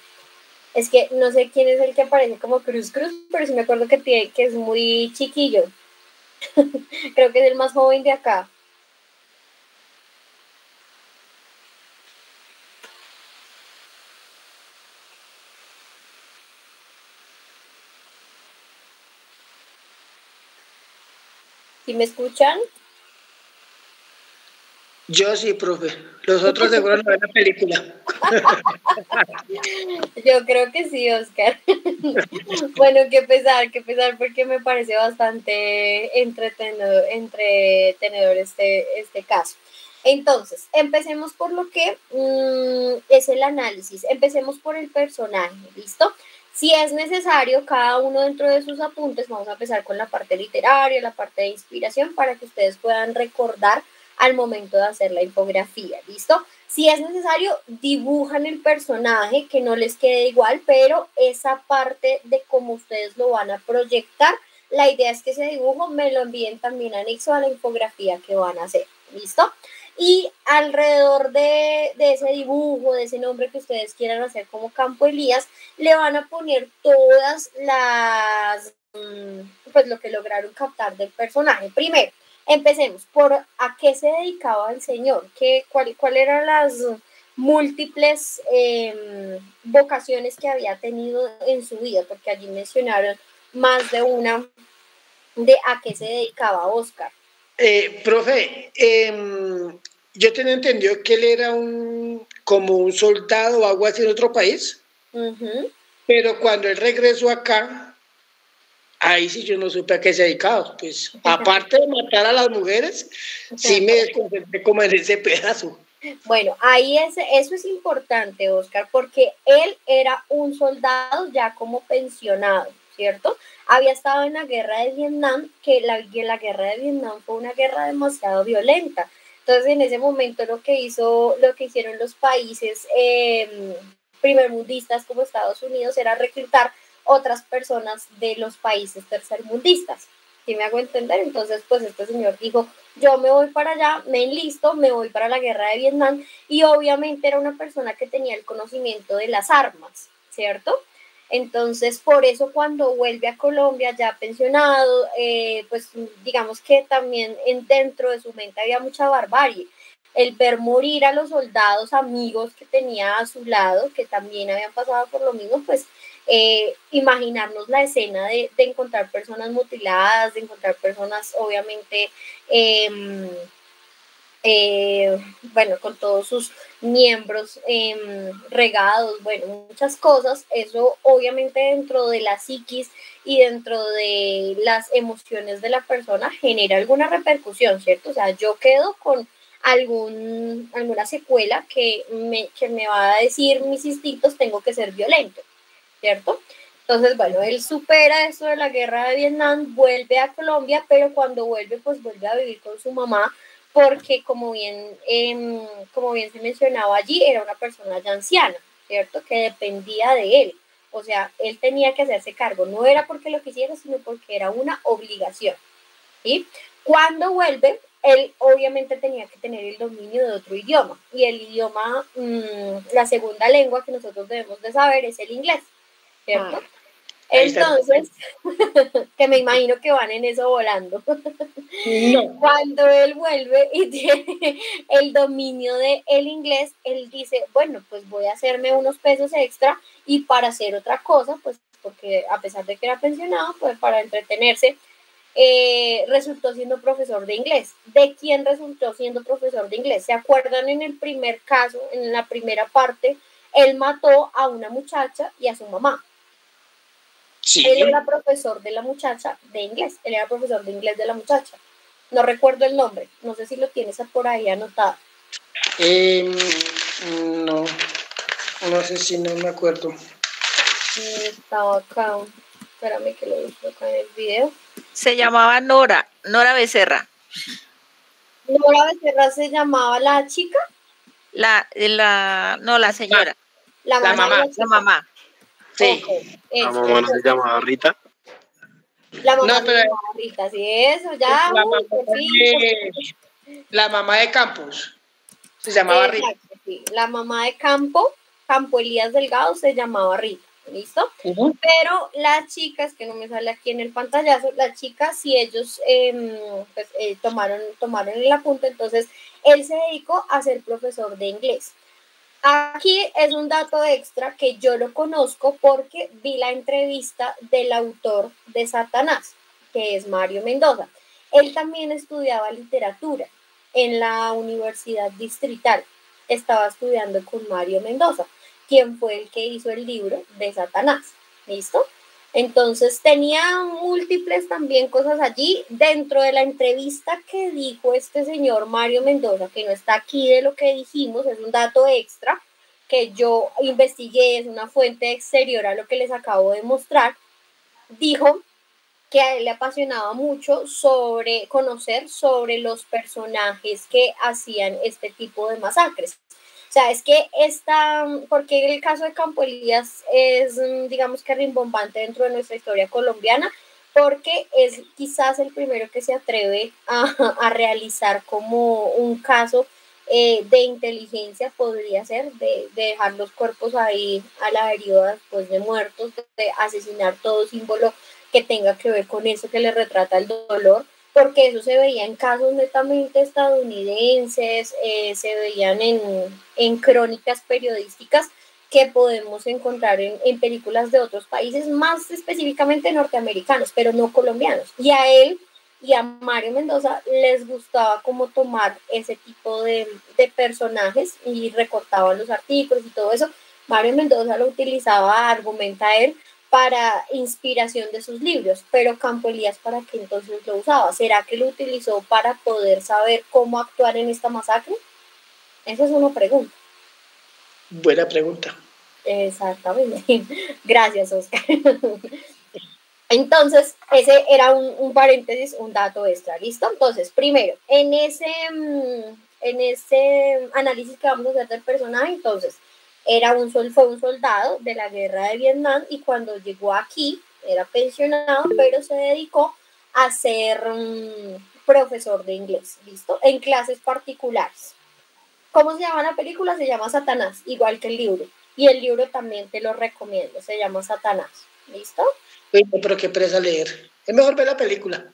Es que no sé quién es el que aparece como Cruz, pero sí me acuerdo que es muy chiquillo. Creo que es el más joven de acá. ¿Sí me escuchan? Yo sí, profe. Los otros seguro no ven la película. Yo creo que sí, Oscar. Bueno, qué pesar, porque me parece bastante entretenedor este caso. Entonces, empecemos por lo que es el análisis. Empecemos por el personaje, ¿listo? Si es necesario, cada uno dentro de sus apuntes, vamos a empezar con la parte literaria, la parte de inspiración, para que ustedes puedan recordar al momento de hacer la infografía, ¿listo? Si es necesario, dibujan el personaje, que no les quede igual, pero esa parte de cómo ustedes lo van a proyectar, la idea es que ese dibujo me lo envíen también anexo a la infografía que van a hacer, ¿listo? Y alrededor de ese dibujo, de ese nombre que ustedes quieran hacer como Campo Elías, le van a poner todas las, pues lo que lograron captar del personaje. Primero, empecemos por a qué se dedicaba el señor, cuál eran las múltiples vocaciones que había tenido en su vida, porque allí mencionaron más de una de a qué se dedicaba Oscar. Profe, yo tenía entendido que él era como un soldado o algo así en otro país, pero cuando él regresó acá, ahí sí yo no supe a qué se dedicaba. Pues aparte de matar a las mujeres, sí me desconcentré como en ese pedazo. Bueno, ahí eso es importante, Oscar, porque él era un soldado ya como pensionado, ¿cierto? Había estado en la guerra de Vietnam, que la guerra de Vietnam fue una guerra demasiado violenta. Entonces, en ese momento lo que hicieron los países primermundistas como Estados Unidos era reclutar otras personas de los países tercermundistas. ¿Sí me hago entender? Entonces, pues este señor dijo, yo me voy para allá, me enlisto, me voy para la guerra de Vietnam, y obviamente era una persona que tenía el conocimiento de las armas, ¿cierto? Entonces, por eso cuando vuelve a Colombia ya pensionado, pues digamos que también dentro de su mente había mucha barbarie. El ver morir a los soldados amigos que tenía a su lado, que también habían pasado por lo mismo, pues imaginarnos la escena de encontrar personas mutiladas, de encontrar personas obviamente, bueno, con todos sus miembros regados, bueno, muchas cosas. Eso obviamente dentro de la psiquis y dentro de las emociones de la persona genera alguna repercusión, ¿cierto? O sea, yo quedo con alguna secuela que me va a decir mis instintos, tengo que ser violento, ¿cierto? Entonces, bueno, él supera eso de la guerra de Vietnam, vuelve a Colombia, pero cuando vuelve, pues vuelve a vivir con su mamá, porque como bien se mencionaba allí, era una persona ya anciana, ¿cierto? Que dependía de él. O sea, él tenía que hacerse cargo, no era porque lo quisiera, sino porque era una obligación, ¿sí? Cuando vuelve, él obviamente tenía que tener el dominio de otro idioma, y el idioma, la segunda lengua que nosotros debemos de saber es el inglés, ¿cierto? Entonces, que me imagino que van en eso volando. No. Cuando él vuelve y tiene el dominio del inglés, él dice, bueno, pues voy a hacerme unos pesos extra, y para hacer otra cosa, pues porque a pesar de que era pensionado, pues para entretenerse, resultó siendo profesor de inglés. ¿De quién resultó siendo profesor de inglés? ¿Se acuerdan en el primer caso, en la primera parte? Él mató a una muchacha y a su mamá. Sí. Él era profesor de la muchacha de inglés. Él era profesor de inglés de la muchacha. No recuerdo el nombre. No sé si lo tienes por ahí anotado. No. No sé si no me acuerdo. Estaba acá. Espérame que lo busco acá en el video. Se llamaba Nora Becerra. ¿Nora Becerra se llamaba la chica? La señora. La mamá. La mamá. Sí. Okay. La mamá no se llamaba Rita. La mamá no, pero se llamaba Rita, sí, eso, ya. La mamá de Campos se llamaba Rita. Sí. La mamá de Campo Elías Delgado se llamaba Rita. ¿Listo? Pero las chicas, que no me sale aquí en el pantallazo, las chicas, si ellos tomaron el apunte, entonces él se dedicó a ser profesor de inglés. Aquí es un dato extra que yo lo conozco porque vi la entrevista del autor de Satanás, que es Mario Mendoza. Él también estudiaba literatura en la Universidad Distrital. Estaba estudiando con Mario Mendoza, quien fue el que hizo el libro de Satanás. ¿Listo? Entonces tenía múltiples también cosas allí dentro de la entrevista que dijo este señor Mario Mendoza, que no está aquí de lo que dijimos, es un dato extra que yo investigué, es una fuente exterior a lo que les acabo de mostrar. Dijo que a él le apasionaba mucho conocer sobre los personajes que hacían este tipo de masacres. O sea, es que porque el caso de Campo Elías es, digamos que rimbombante dentro de nuestra historia colombiana, porque es quizás el primero que se atreve a realizar como un caso de inteligencia, podría ser, de dejar los cuerpos ahí a la deriva después de muertos, de asesinar todo símbolo que tenga que ver con eso que le retrata el dolor, porque eso se veía en casos netamente estadounidenses, se veían en crónicas periodísticas que podemos encontrar en películas de otros países, más específicamente norteamericanos, pero no colombianos. Y a él y a Mario Mendoza les gustaba como tomar ese tipo de personajes y recortaban los artículos y todo eso. Mario Mendoza lo utilizaba, argumenta él, para inspiración de sus libros, pero Campo Elías, ¿para qué entonces lo usaba? ¿Será que lo utilizó para poder saber cómo actuar en esta masacre? Esa es una pregunta. Buena pregunta. Exactamente. Gracias, Oscar. Entonces, ese era un paréntesis, un dato extra, ¿listo? Entonces, primero, en ese análisis que vamos a hacer del personaje, entonces, fue un soldado de la guerra de Vietnam y cuando llegó aquí era pensionado, pero se dedicó a ser profesor de inglés, ¿listo? En clases particulares. ¿Cómo se llama la película? Se llama Satanás, igual que el libro. Y el libro también te lo recomiendo, se llama Satanás, ¿listo? Uy, pero qué presa leer. Es mejor ver la película.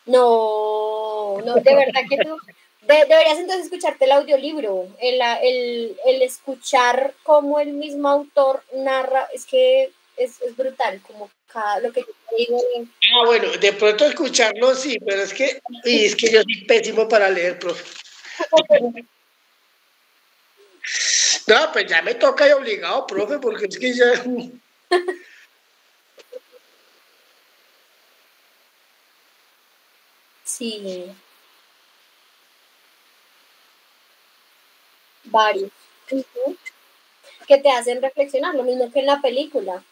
No, de verdad que tú... deberías entonces escucharte el audiolibro, el escuchar cómo el mismo autor narra, es que es brutal, como lo que yo te digo. Bueno, de pronto escucharlo sí, pero es que yo soy pésimo para leer, profe. No, pues ya me toca y obligado, profe, porque es que ya... Sí. Varios. Que te hacen reflexionar, lo mismo que en la película.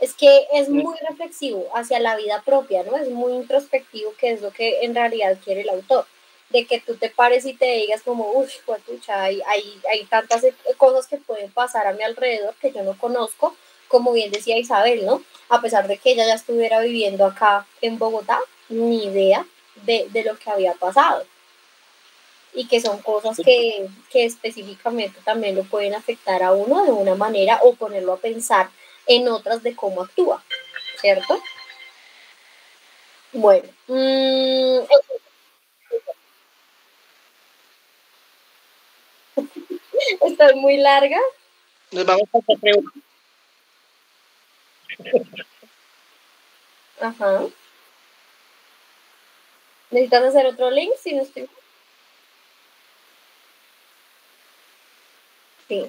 Es que es muy reflexivo hacia la vida propia, ¿no? Es muy introspectivo, que es lo que en realidad quiere el autor. De que tú te pares y te digas como, uff, pucha, hay tantas cosas que pueden pasar a mi alrededor que yo no conozco, como bien decía Isabel, ¿no? A pesar de que ella ya estuviera viviendo acá en Bogotá, ni idea de lo que había pasado. Y que son cosas que específicamente también lo pueden afectar a uno de una manera o ponerlo a pensar en otras de cómo actúa, ¿cierto? Bueno. Estoy muy larga. Nos vamos a hacer preguntas. Ajá. ¿Necesitas hacer otro link? Si no estoy... Sí.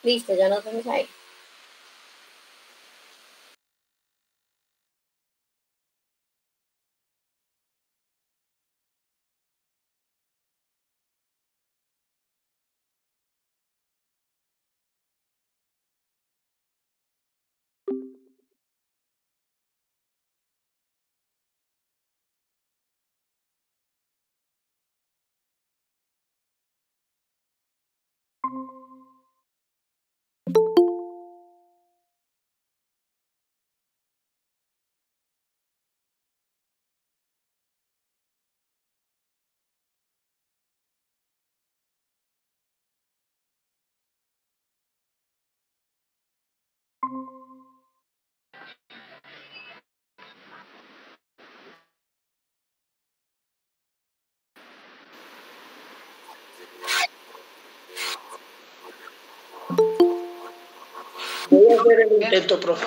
Listo, ya nos vemos ahí. Voy a hacer el intento, profe.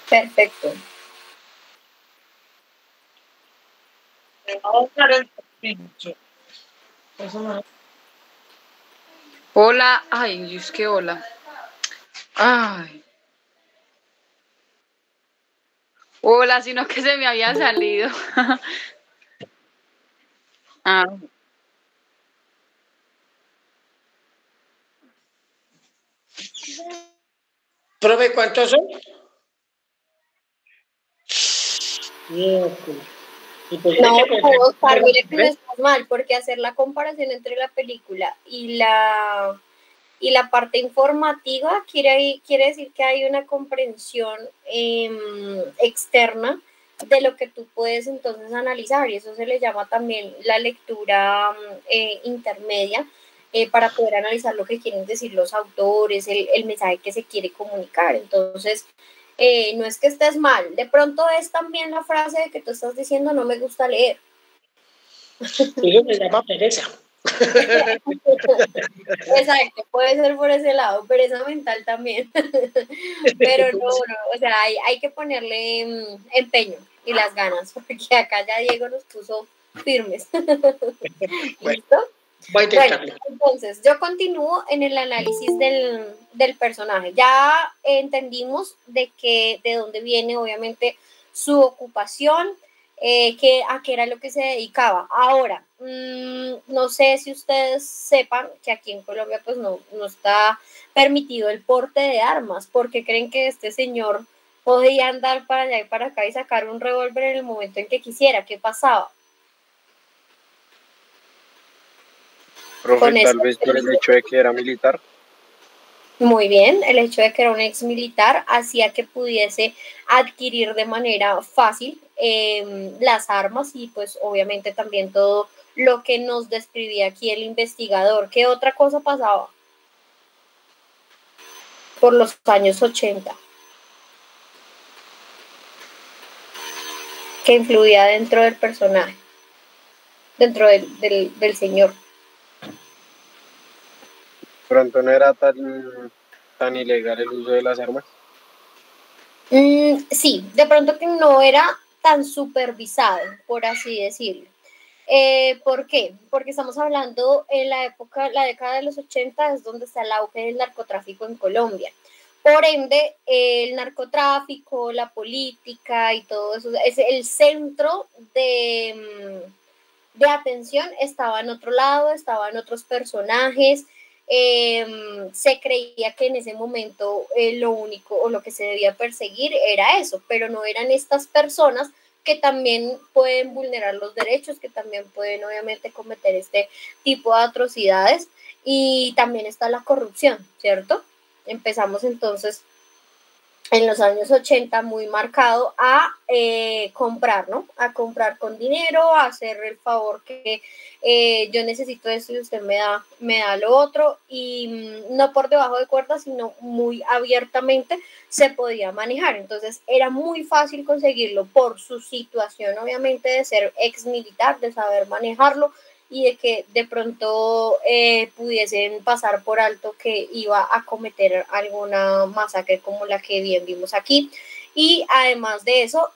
Perfecto. Hola, ay, es que hola. Ay. Hola, sino que se me había salido. Ah, Profe, ¿cuántos son? Miércoles. Y pues No, hay que Oscar, mire que no ¿eh? estás mal, porque hacer la comparación entre la película y la parte informativa quiere decir que hay una comprensión externa de lo que tú puedes entonces analizar, y eso se le llama también la lectura intermedia, para poder analizar lo que quieren decir los autores, el mensaje que se quiere comunicar. Entonces, no es que estés mal, de pronto es también la frase de que tú estás diciendo no me gusta leer. Eso se llama pereza. Exacto, puede ser por ese lado, pereza mental también. Pero no, o sea, hay que ponerle empeño y las ganas, porque acá ya Diego nos puso firmes. ¿Listo? Voy a intentarlo. Bueno, entonces yo continúo en el análisis del personaje. Ya entendimos de dónde viene, obviamente, su ocupación, a qué era lo que se dedicaba. Ahora, no sé si ustedes sepan que aquí en Colombia pues no está permitido el porte de armas, porque creen que este señor podía andar para allá y para acá y sacar un revólver en el momento en que quisiera. ¿Qué pasaba? Profe, tal vez por el hecho de que era militar. Muy bien, el hecho de que era un ex militar hacía que pudiese adquirir de manera fácil las armas, y pues obviamente también todo lo que nos describía aquí el investigador. ¿Qué otra cosa pasaba por los años 80 que influía dentro del personaje, dentro del señor? Pronto no era tan ilegal el uso de las armas. Sí, de pronto que no era tan supervisado, por así decirlo. ¿Por qué? Porque estamos hablando en la década de los 80 es donde está el auge del narcotráfico en Colombia. Por ende, el narcotráfico, la política y todo eso, es el centro de atención estaba en otro lado, estaban otros personajes. Se creía que en ese momento lo único o lo que se debía perseguir era eso, pero no eran estas personas que también pueden vulnerar los derechos, que también pueden obviamente cometer este tipo de atrocidades, y también está la corrupción, ¿cierto? Empezamos entonces en los años 80 muy marcado a comprar, ¿no? A comprar con dinero, a hacer el favor que yo necesito esto y usted me da lo otro, y no por debajo de cuerda, sino muy abiertamente se podía manejar. Entonces era muy fácil conseguirlo por su situación, obviamente, de ser ex militar, de saber manejarlo, y de que de pronto pudiesen pasar por alto que iba a cometer alguna masacre como la que bien vimos aquí. Y además de eso,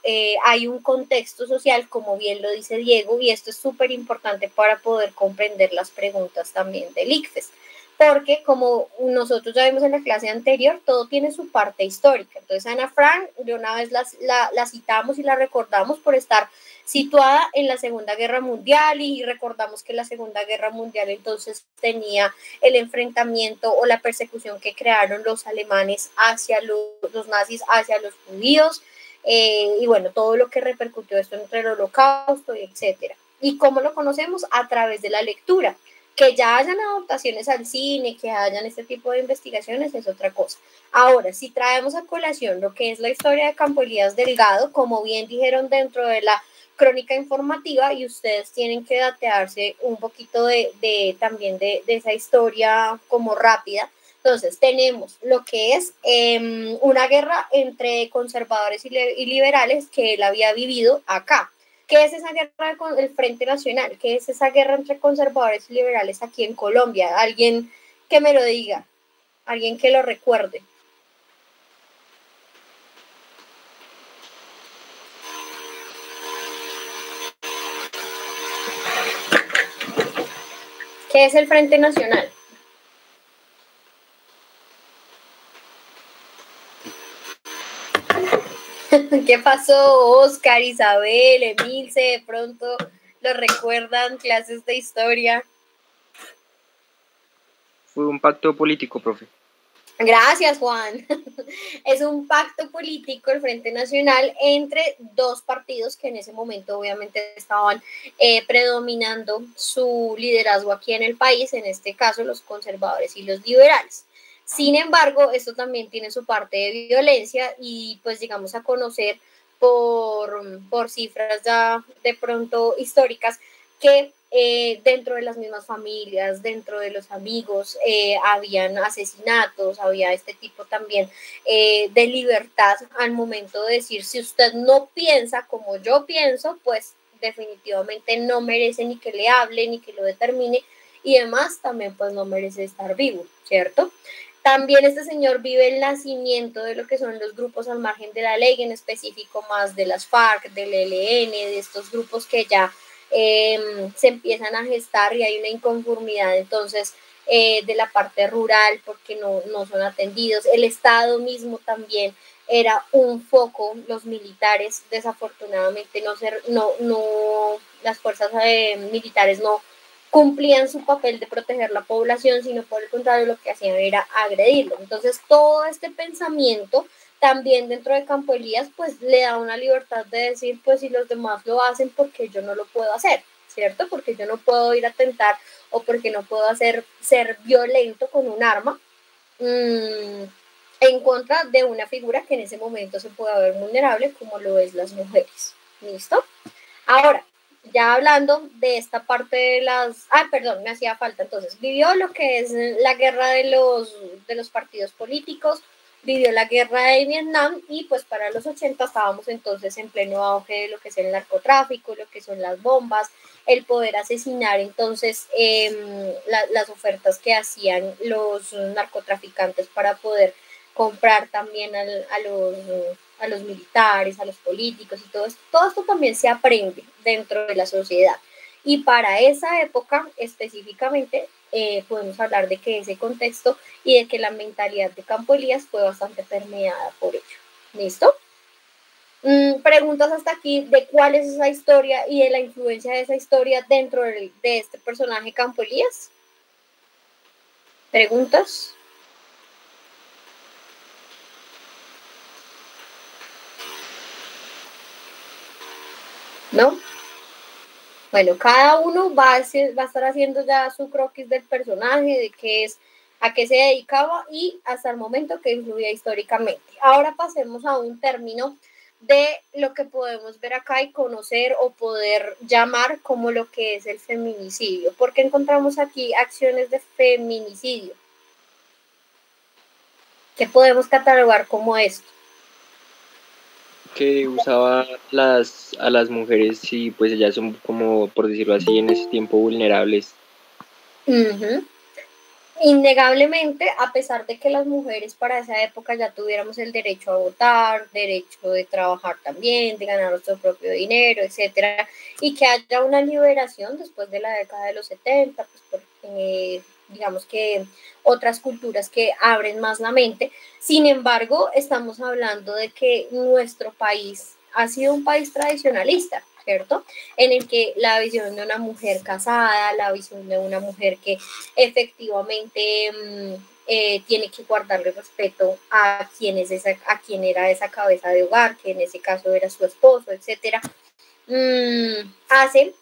hay un contexto social, como bien lo dice Diego, y esto es súper importante para poder comprender las preguntas también del ICFES, porque como nosotros ya vimos en la clase anterior, todo tiene su parte histórica. Entonces Ana Frank, de una vez la citamos y la recordamos por estar situada en la Segunda Guerra Mundial, y recordamos que la Segunda Guerra Mundial entonces tenía el enfrentamiento o la persecución que crearon los alemanes hacia los nazis, hacia los judíos, y bueno, todo lo que repercutió esto entre el Holocausto, etcétera. ¿Y cómo lo conocemos? A través de la lectura. Que ya hayan adaptaciones al cine, que hayan este tipo de investigaciones, es otra cosa. Ahora, si traemos a colación lo que es la historia de Campo Elías Delgado, como bien dijeron dentro de la crónica informativa, y ustedes tienen que datearse un poquito también de esa historia como rápida. Entonces, tenemos lo que es una guerra entre conservadores y liberales que él había vivido acá. ¿Qué es esa guerra con el Frente Nacional? ¿Qué es esa guerra entre conservadores y liberales aquí en Colombia? Alguien que me lo diga, alguien que lo recuerde. ¿Qué es el Frente Nacional? ¿Qué pasó, Oscar, Isabel, Emilce? De pronto lo recuerdan, clases de historia. Fue un pacto político, profe. Gracias, Juan. Es un pacto político, el Frente Nacional, entre dos partidos que en ese momento obviamente estaban predominando su liderazgo aquí en el país, en este caso los conservadores y los liberales. Sin embargo, esto también tiene su parte de violencia, y pues llegamos a conocer por cifras ya de pronto históricas que dentro de las mismas familias, dentro de los amigos, habían asesinatos, había este tipo también de libertad al momento de decir: si usted no piensa como yo pienso, pues definitivamente no merece ni que le hable, ni que lo determine, y además también pues no merece estar vivo, ¿cierto? También este señor vive el nacimiento de lo que son los grupos al margen de la ley, en específico más de las FARC, del ELN, de estos grupos que ya se empiezan a gestar, y hay una inconformidad entonces de la parte rural porque no son atendidos. El Estado mismo también era un foco, los militares desafortunadamente las fuerzas militares no cumplían su papel de proteger la población, sino por el contrario lo que hacían era agredirlo. Entonces todo este pensamiento también dentro de Campo Elías pues le da una libertad de decir: pues si los demás lo hacen, porque yo no lo puedo hacer, ¿cierto? Porque yo no puedo ir a atentar, o porque no puedo ser violento con un arma en contra de una figura que en ese momento se puede ver vulnerable, como lo es las mujeres. ¿Listo? Ahora, ya hablando de esta parte de las... perdón, me hacía falta. Entonces, vivió lo que es la guerra de los partidos políticos, vivió la guerra de Vietnam, y pues para los 80 estábamos entonces en pleno auge de lo que es el narcotráfico, lo que son las bombas, el poder asesinar entonces las ofertas que hacían los narcotraficantes para poder comprar también a los militares, a los políticos, y todo esto también se aprende dentro de la sociedad. Y para esa época específicamente podemos hablar de que ese contexto y de que la mentalidad de Campo Elías fue bastante permeada por ello. ¿Listo? Preguntas hasta aquí de cuál es esa historia y de la influencia de esa historia dentro de este personaje Campo Elías. ¿Preguntas? ¿No? Bueno, cada uno va a estar haciendo ya su croquis del personaje, de qué es a qué se dedicaba y hasta el momento que influía históricamente. Ahora pasemos a un término de lo que podemos ver acá y conocer o poder llamar como lo que es el feminicidio. Porque encontramos aquí acciones de feminicidio que podemos catalogar como esto. Que usaba a las mujeres y pues ellas son como, por decirlo así, en ese tiempo vulnerables. Innegablemente, a pesar de que las mujeres para esa época ya tuviéramos el derecho a votar, derecho de trabajar también, de ganar nuestro propio dinero, etcétera, y que haya una liberación después de la década de los 70, pues porque digamos que otras culturas que abren más la mente. Sin embargo, estamos hablando de que nuestro país ha sido un país tradicionalista, ¿cierto? En el que la visión de una mujer casada, la visión de una mujer que efectivamente tiene que guardarle respeto a quien era esa cabeza de hogar, que en ese caso era su esposo, etcétera, hace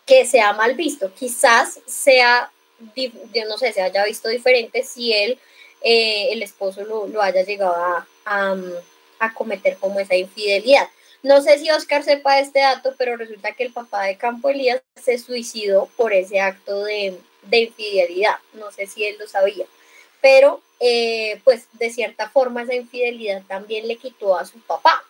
que sea mal visto. Quizás sea, yo no sé, se haya visto diferente si el esposo lo haya llegado a cometer como esa infidelidad. No sé si Oscar sepa este dato, pero resulta que el papá de Campo Elías se suicidó por ese acto de infidelidad. No sé si él lo sabía, pero pues de cierta forma esa infidelidad también le quitó a su papá,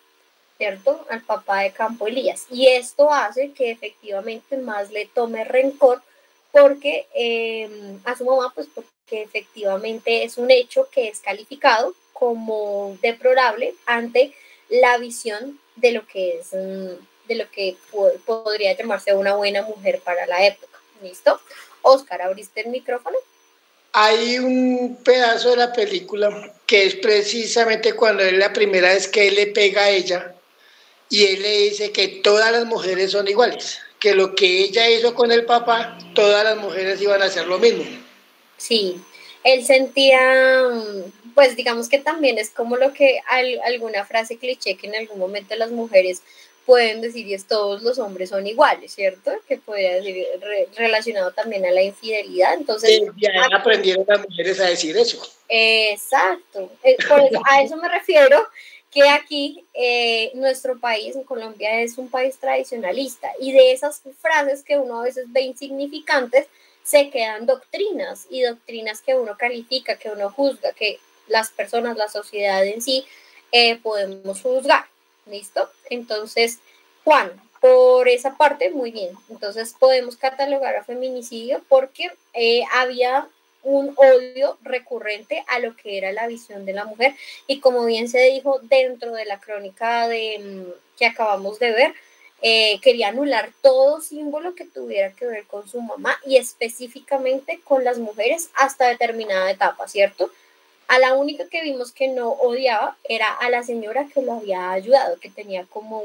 ¿cierto? Al papá de Campo Elías. Y esto hace que efectivamente más le tome rencor porque a su mamá, pues porque efectivamente es un hecho que es calificado como deplorable ante la visión de lo que es, de lo que podría llamarse una buena mujer para la época. ¿Listo? Oscar, ¿abriste el micrófono? Hay un pedazo de la película que es precisamente cuando es la primera vez que él le pega a ella y él le dice que todas las mujeres son iguales, que lo que ella hizo con el papá, todas las mujeres iban a hacer lo mismo. Sí, él sentía, pues digamos que también es como lo que alguna frase cliché que en algún momento las mujeres pueden decir y es todos los hombres son iguales, ¿cierto? Que podría decir relacionado también a la infidelidad. Entonces, sí, ya aprendieron las mujeres a decir eso. Exacto, por eso, a eso me refiero, que aquí nuestro país, en Colombia, es un país tradicionalista y de esas frases que uno a veces ve insignificantes, se quedan doctrinas y doctrinas que uno califica, que uno juzga, que las personas, la sociedad en sí, podemos juzgar. ¿Listo? Entonces, Juan, por esa parte, muy bien. Entonces, podemos catalogar a feminicidio porque había un odio recurrente a lo que era la visión de la mujer y como bien se dijo dentro de la crónica que acabamos de ver, quería anular todo símbolo que tuviera que ver con su mamá y específicamente con las mujeres hasta determinada etapa, ¿cierto? A la única que vimos que no odiaba era a la señora que lo había ayudado, que tenía como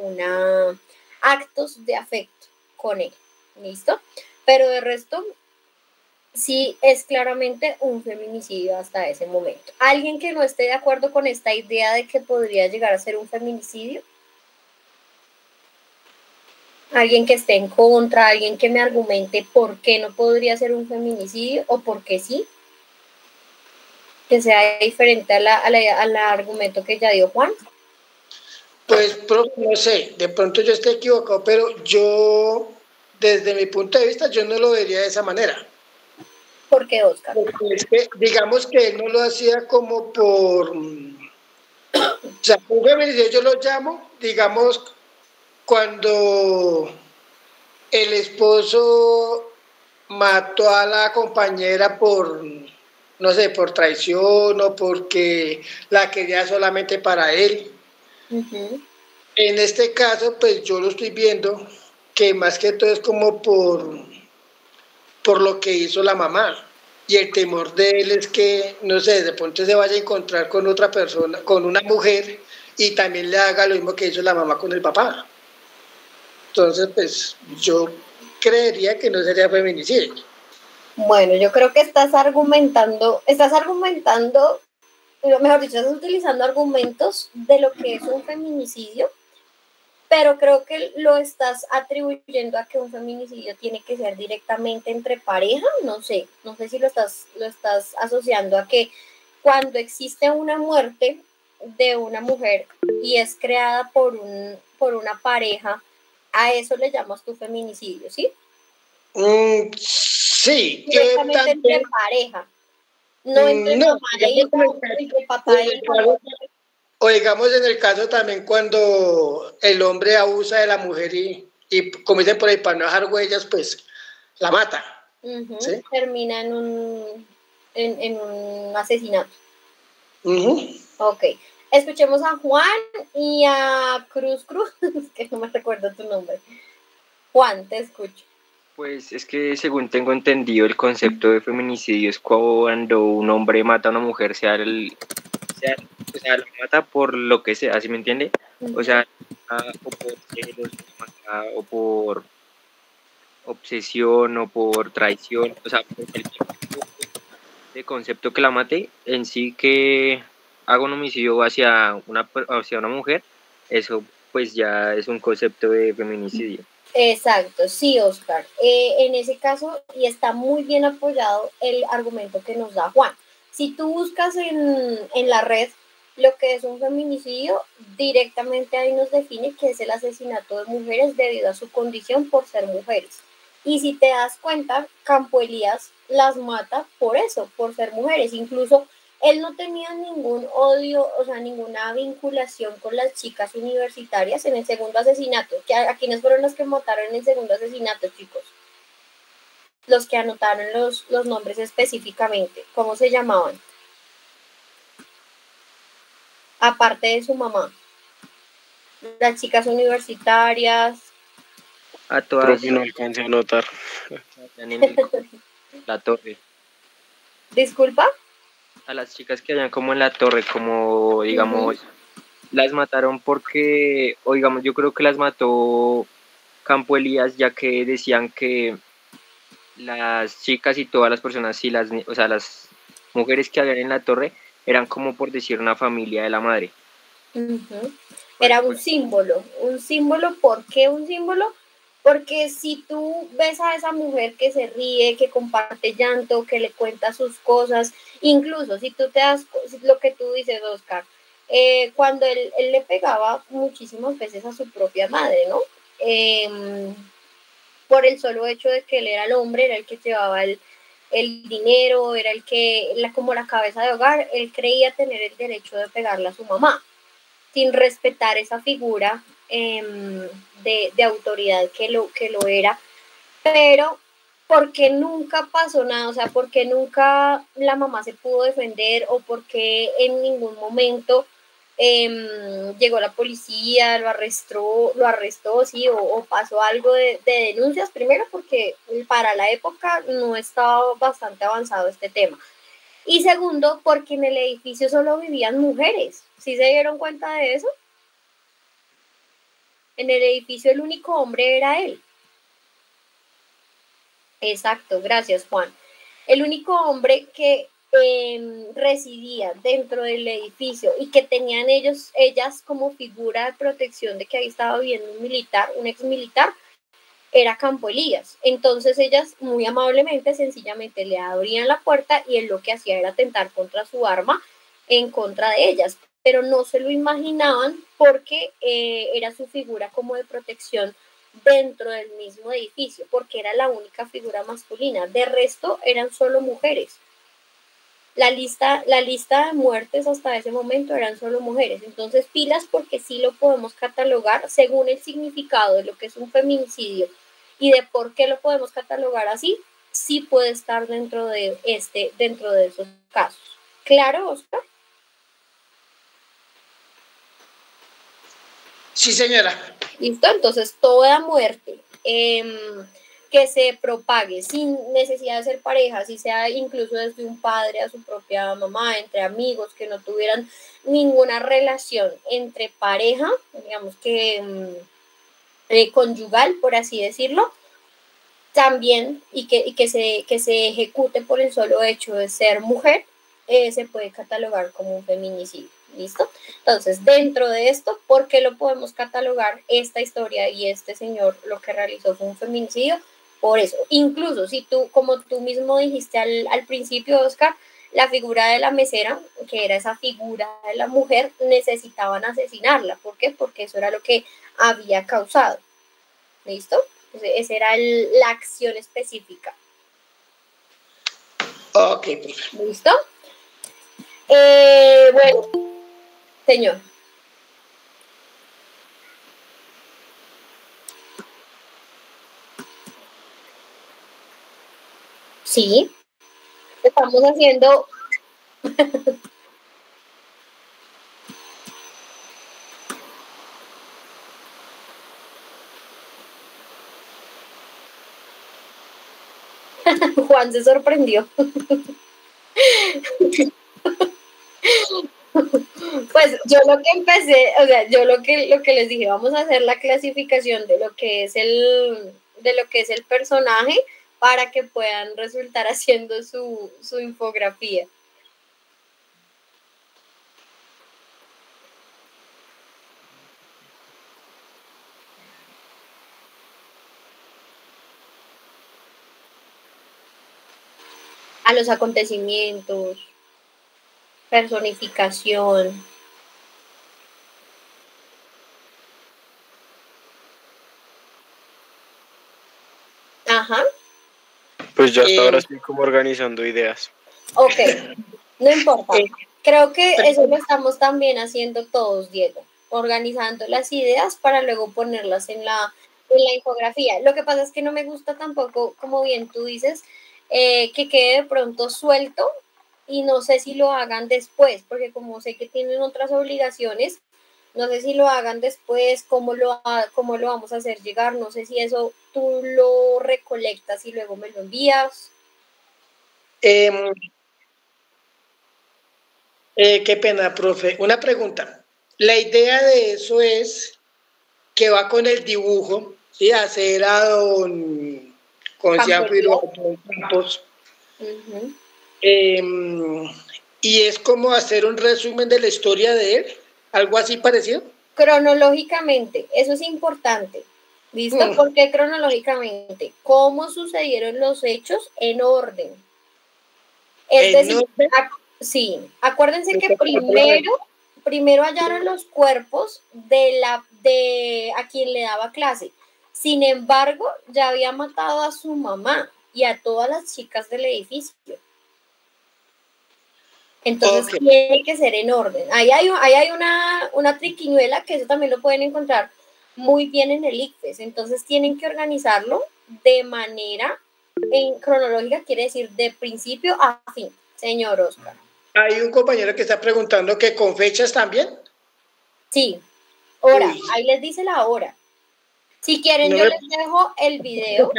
actos de afecto con él, ¿listo? Pero de resto, sí es claramente un feminicidio hasta ese momento. ¿Alguien que no esté de acuerdo con esta idea de que podría llegar a ser un feminicidio? Alguien que esté en contra, alguien que me argumente por qué no podría ser un feminicidio o por qué sí, que sea diferente al argumento que ya dio Juan. Pues, no sé, de pronto yo estoy equivocado, pero yo, desde mi punto de vista, yo no lo vería de esa manera. ¿Por qué, Oscar? Porque es que, digamos que él no lo hacía como por... O sea, un feminicidio yo lo llamo, digamos, cuando el esposo mató a la compañera por, no sé, por traición o porque la quería solamente para él. Uh-huh. En este caso, pues yo lo estoy viendo que más que todo es como por lo que hizo la mamá. Y el temor de él es que, no sé, de pronto se vaya a encontrar con otra persona, con una mujer, y también le haga lo mismo que hizo la mamá con el papá. Entonces, pues, yo creería que no sería feminicidio. Bueno, yo creo que estás argumentando, mejor dicho, estás utilizando argumentos de lo que es un feminicidio pero creo que lo estás atribuyendo a que un feminicidio tiene que ser directamente entre pareja, no sé si lo estás asociando a que cuando existe una muerte de una mujer y es creada por una pareja, a eso le llamas tu feminicidio, ¿sí? Sí, directamente yo también, entre pareja, no entre mamá e hijo, entre papá e hijo. O digamos en el caso también cuando el hombre abusa de la mujer y como dicen por ahí, para no dejar huellas, pues la mata. ¿Sí? Termina en un asesinato. Ok. Escuchemos a Juan y a Cruz, que no me recuerdo tu nombre. Juan, te escucho. Pues es que según tengo entendido el concepto de feminicidio es cuando un hombre mata a una mujer, o sea, la mata por lo que sea, ¿sí me entiende? O sea, o por celos, o por obsesión, o por traición, o sea, por cualquier tipo de concepto que la mate, en sí que haga un homicidio hacia una mujer, eso pues ya es un concepto de feminicidio. Exacto, sí, Oscar. En ese caso, y está muy bien apoyado el argumento que nos da Juan. Si tú buscas en la red lo que es un feminicidio, directamente ahí nos define que es el asesinato de mujeres debido a su condición por ser mujeres. Y si te das cuenta, Campo Elías las mata por eso, por ser mujeres. Incluso él no tenía ningún odio, o sea, ninguna vinculación con las chicas universitarias en el segundo asesinato. ¿A quiénes fueron los que mataron en el segundo asesinato, chicos? Los que anotaron los nombres específicamente. ¿Cómo se llamaban? Aparte de su mamá. Las chicas universitarias. A todas. Creo que no alcancé a anotar. La torre. ¿Disculpa? A las chicas que hayan como en la torre, como digamos, las mataron porque, o digamos, yo creo que las mató Campo Elías, ya que decían que las chicas y todas las personas, sí, o sea, las mujeres que habían en la torre eran como por decir una familia de la madre. Era un símbolo. ¿Por qué un símbolo? Porque si tú ves a esa mujer que se ríe, que comparte llanto, que le cuenta sus cosas, incluso si tú te das lo que tú dices, Oscar, cuando él le pegaba muchísimas veces a su propia madre, ¿no? Por el solo hecho de que él era el hombre, era el que llevaba el dinero, era el que, como la cabeza de hogar, él creía tener el derecho de pegarle a su mamá, sin respetar esa figura de autoridad que lo era, pero porque nunca pasó nada, o sea, porque nunca la mamá se pudo defender o porque en ningún momento llegó la policía, lo arrestó, sí, o pasó algo de denuncias, primero porque para la época no estaba bastante avanzado este tema. Y segundo, porque en el edificio solo vivían mujeres. ¿Sí se dieron cuenta de eso? En el edificio el único hombre era él. Exacto, gracias Juan. El único hombre que residía dentro del edificio y que tenían ellas como figura de protección de que ahí estaba viviendo un ex militar, era Campo Elías. Entonces ellas muy amablemente, sencillamente le abrían la puerta y él lo que hacía era atentar contra su arma en contra de ellas, pero no se lo imaginaban porque era su figura como de protección dentro del mismo edificio, porque era la única figura masculina. De resto eran solo mujeres. La lista de muertes hasta ese momento eran solo mujeres. Entonces, pilas, porque sí lo podemos catalogar según el significado de lo que es un feminicidio y de por qué lo podemos catalogar así, sí puede estar dentro de esos casos. ¿Claro, Oscar? Sí, señora. Listo, entonces toda muerte que se propague sin necesidad de ser pareja, si sea incluso desde un padre a su propia mamá, entre amigos que no tuvieran ninguna relación entre pareja, digamos que conyugal, por así decirlo, también, y que se ejecute por el solo hecho de ser mujer, se puede catalogar como un feminicidio. ¿Listo? Entonces, dentro de esto, ¿por qué lo podemos catalogar esta historia y este señor lo que realizó fue un feminicidio? Por eso, incluso si tú, como tú mismo dijiste al principio, Oscar, la figura de la mesera, que era esa figura de la mujer, necesitaban asesinarla. ¿Por qué? Porque eso era lo que había causado. ¿Listo? Entonces, esa era la acción específica. Ok. ¿Listo? Bueno, señor. Sí, estamos haciendo... Juan se sorprendió. Pues yo lo que empecé, o sea, yo lo que les dije, vamos a hacer la clasificación de lo que es el personaje para que puedan resultar haciendo su infografía. A los acontecimientos, personificación. Ajá. Pues yo hasta ahora estoy como organizando ideas. Ok, no importa. Creo que eso lo estamos también haciendo todos, Diego, organizando las ideas para luego ponerlas en la infografía. Lo que pasa es que no me gusta tampoco, como bien tú dices, que quede de pronto suelto y no sé si lo hagan después, porque como sé que tienen otras obligaciones, no sé si lo hagan después, cómo lo vamos a hacer llegar, no sé si eso tú lo recolectas y luego me lo envías. Qué pena, profe. Una pregunta. La idea de eso es que va con el dibujo, ¿sí? Hacer a don Campos. Y es como hacer un resumen de la historia de él, algo así parecido. Cronológicamente, eso es importante. ¿Listo? ¿Por qué cronológicamente? ¿Cómo sucedieron los hechos en orden? Es decir, sí, acuérdense que primero hallaron los cuerpos de a quien le daba clase. Sin embargo, ya había matado a su mamá y a todas las chicas del edificio. Entonces tiene que ser en orden. Ahí hay una triquiñuela que eso también lo pueden encontrar muy bien en el ICFES. Entonces tienen que organizarlo de manera cronológica, quiere decir de principio a fin, señor Oscar. Hay un compañero que está preguntando que con fechas también. Sí, hora, ahí les dice la hora. Si quieren, yo les dejo el video.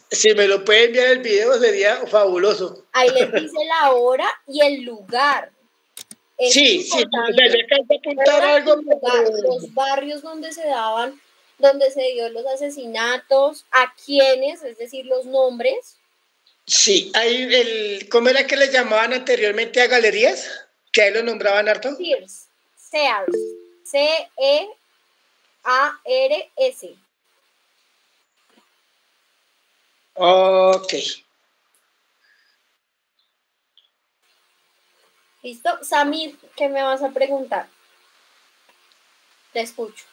Si me lo puede enviar el video sería fabuloso. Ahí les dice la hora y el lugar. Sí, o sea, yo acabo de apuntar algo. Los barrios donde se dio los asesinatos, a quiénes, es decir, los nombres. Sí, hay ¿cómo era que le llamaban anteriormente a galerías? Que ahí lo nombraban harto. Sears, C-E-A-R-S. Ok. ¿Listo? Samir, ¿qué me vas a preguntar? Te escucho.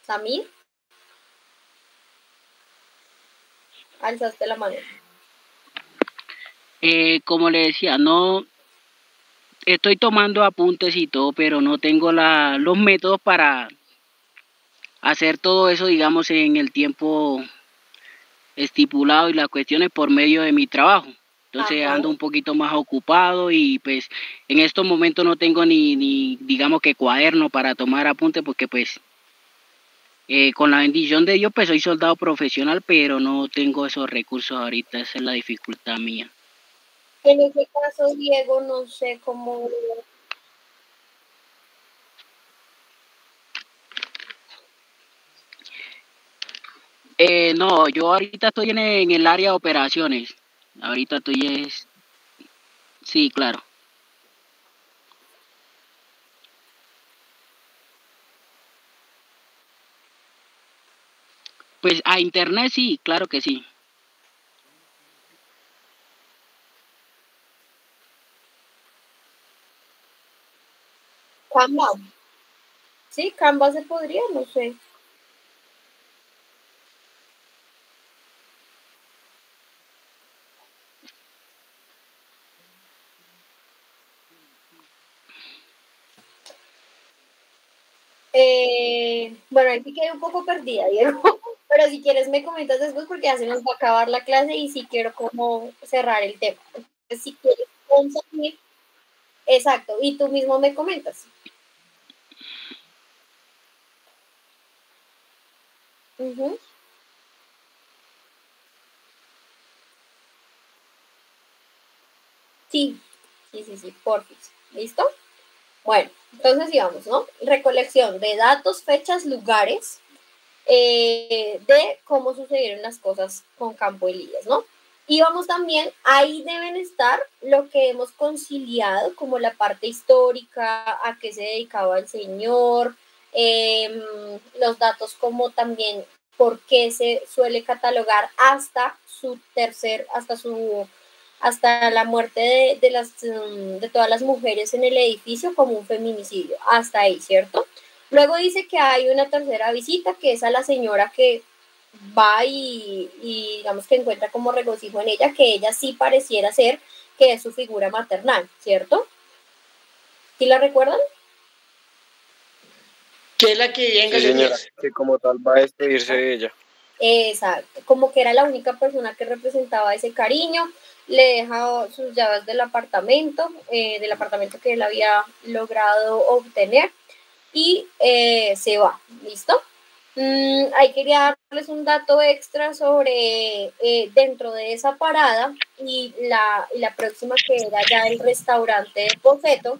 Samir. Alzaste la mano. Como le decía, no estoy tomando apuntes y todo, pero no tengo los métodos para hacer todo eso, digamos, en el tiempo estipulado, y las cuestiones por medio de mi trabajo. Entonces ando un poquito más ocupado y pues en estos momentos no tengo ni digamos que cuaderno para tomar apuntes, porque pues con la bendición de Dios pues soy soldado profesional, pero no tengo esos recursos ahorita, esa es la dificultad mía. En ese caso, Diego, no sé cómo... No, yo ahorita estoy en el área de operaciones. Ahorita estoy es... Sí, claro. Pues a internet sí, claro que sí. Canva. Sí, Canva se podría, no sé. Bueno, ahí sí quedé un poco perdida, Diego. Pero si quieres me comentas después porque ya se nos va a acabar la clase y sí quiero como cerrar el tema. Entonces, si quieres consumir, exacto, y tú mismo me comentas. Ujú. Sí, sí, porfis. ¿Listo? Bueno, entonces íbamos, ¿no? Recolección de datos, fechas, lugares de cómo sucedieron las cosas con Campo Elías, ¿no? Y vamos también, ahí deben estar lo que hemos conciliado, como la parte histórica, a qué se dedicaba el señor, los datos como también por qué se suele catalogar hasta su hasta la muerte de todas las mujeres en el edificio como un feminicidio, hasta ahí, ¿cierto? Luego dice que hay una tercera visita, que es a la señora que va y digamos que encuentra como regocijo en ella, que ella sí pareciera ser que es su figura maternal, ¿cierto? ¿Sí la recuerdan? Que es la que vive en Sí, señora, galerías. que como tal va a despedirse de ella. Exacto, como que era la única persona que representaba ese cariño, le deja sus llaves del apartamento que él había logrado obtener y se va, ¿listo? Ahí quería darles un dato extra sobre dentro de esa parada y la próxima que era ya el restaurante de Pofeto,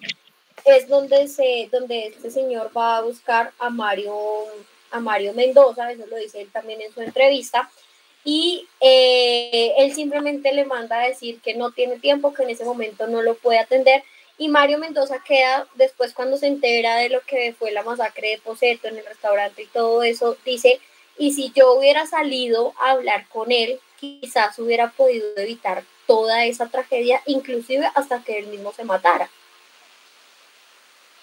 es donde este señor va a buscar a Mario Mendoza, eso lo dice él también en su entrevista, y él simplemente le manda a decir que no tiene tiempo, que en ese momento no lo puede atender, y Mario Mendoza queda después cuando se entera de lo que fue la masacre de Poseto en el restaurante y todo eso, dice, y si yo hubiera salido a hablar con él, quizás hubiera podido evitar toda esa tragedia, inclusive hasta que él mismo se matara.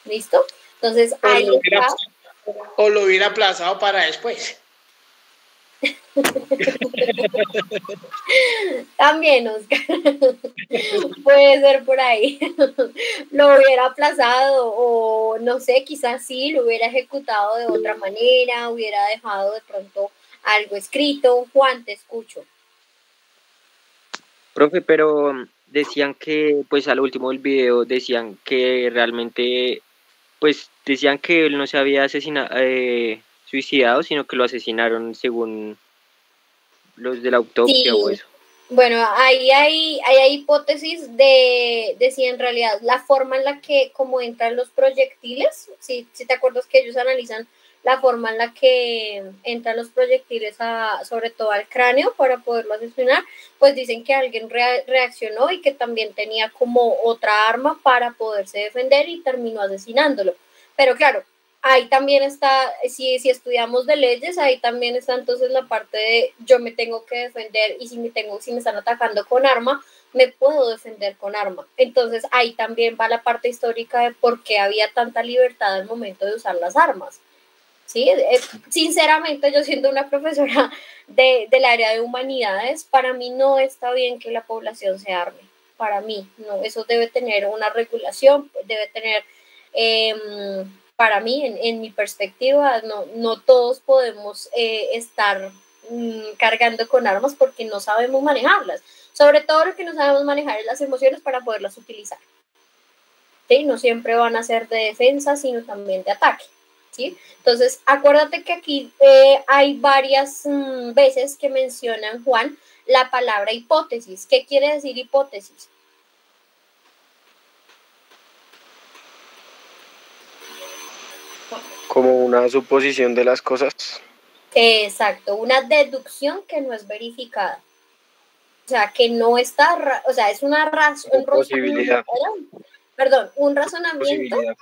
¿Listo? Entonces ahí está. O lo hubiera aplazado para después. También, Oscar. Puede ser por ahí. Lo hubiera aplazado o no sé, quizás sí, lo hubiera ejecutado de otra manera, hubiera dejado de pronto algo escrito. Juan, te escucho. Profe, pero decían que, pues al último del video, decían que realmente, pues decían que él no se había suicidado, sino que lo asesinaron según los de la autopsia o Sí, eso. bueno, ahí hay hipótesis de si en realidad la forma en la que como entran los proyectiles, si te acuerdas que ellos analizan la forma en la que entran los proyectiles sobre todo al cráneo para poderlo asesinar, pues dicen que alguien reaccionó y que también tenía como otra arma para poderse defender y terminó asesinándolo. Pero claro, ahí también está, si estudiamos de leyes, ahí también está entonces la parte de yo me tengo que defender y si me están atacando con arma, me puedo defender con arma. Entonces ahí también va la parte histórica de por qué había tanta libertad al momento de usar las armas. ¿Sí? Sinceramente, yo siendo una profesora del área de humanidades, para mí no está bien que la población se arme. Para mí, no, eso debe tener una regulación, debe tener para mí, en mi perspectiva, no todos podemos estar cargando con armas porque no sabemos manejarlas. Sobre todo lo que no sabemos manejar es las emociones para poderlas utilizar. ¿Sí? No siempre van a ser de defensa, sino también de ataque. ¿Sí? Entonces, acuérdate que aquí hay varias veces que mencionan, Juan, la palabra hipótesis. ¿Qué quiere decir hipótesis? Como una suposición de las cosas. Exacto, una deducción que no es verificada. O sea, que no está, o sea, es una razón, posibilidad. Perdón, un razonamiento. Posibilidad.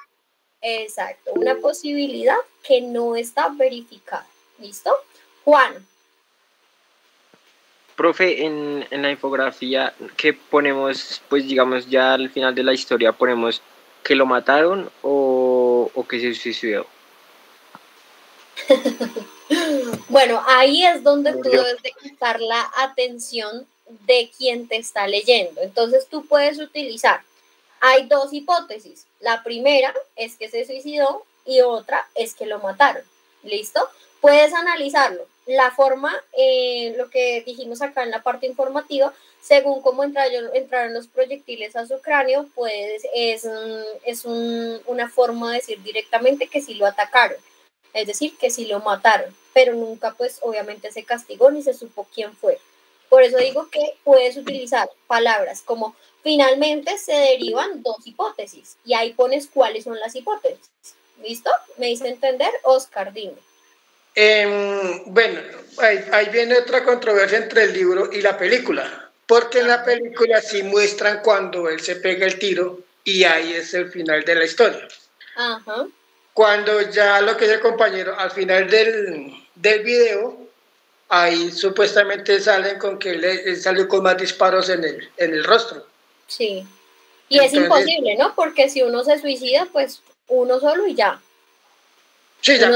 Exacto, una posibilidad que no está verificada. ¿Listo? Juan. Profe, en la infografía que ponemos, pues digamos ya al final de la historia ponemos que lo mataron o que se suicidó. Bueno, ahí es donde tú debes de quitar la atención de quien te está leyendo. Entonces tú puedes utilizar, hay dos hipótesis. La primera es que se suicidó y otra es que lo mataron. ¿Listo? Puedes analizarlo. La forma, lo que dijimos acá en la parte informativa, según cómo entraron los proyectiles a su cráneo, pues es una forma de decir directamente que sí lo atacaron. Es decir, que sí lo mataron, pero nunca pues obviamente se castigó ni se supo quién fue. Por eso digo que puedes utilizar palabras como finalmente se derivan dos hipótesis y ahí pones cuáles son las hipótesis. ¿Listo? ¿Me hice entender? Oscar, dime. Bueno, ahí viene otra controversia entre el libro y la película, porque en la película sí muestran cuando él se pega el tiro y ahí es el final de la historia. Ajá. Cuando ya lo que es el compañero, al final del video, ahí supuestamente salen con que él salió con más disparos en el rostro. Sí. Y entonces, es imposible, ¿no? Porque si uno se suicida, pues uno solo y ya. Sí, ya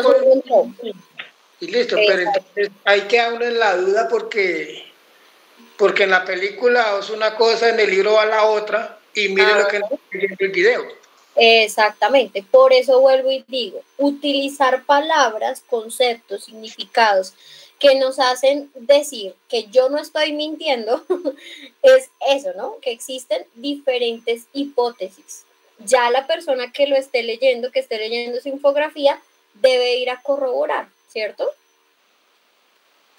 y listo, pero entonces ahí queda uno en la duda porque en la película es una cosa, en el libro va la otra, y mire lo que nos dice en el video. Exactamente, por eso vuelvo y digo, utilizar palabras, conceptos, significados que nos hacen decir que yo no estoy mintiendo, es eso, ¿no? Que existen diferentes hipótesis. Ya la persona que lo esté leyendo, que esté leyendo su infografía, debe ir a corroborar, ¿cierto?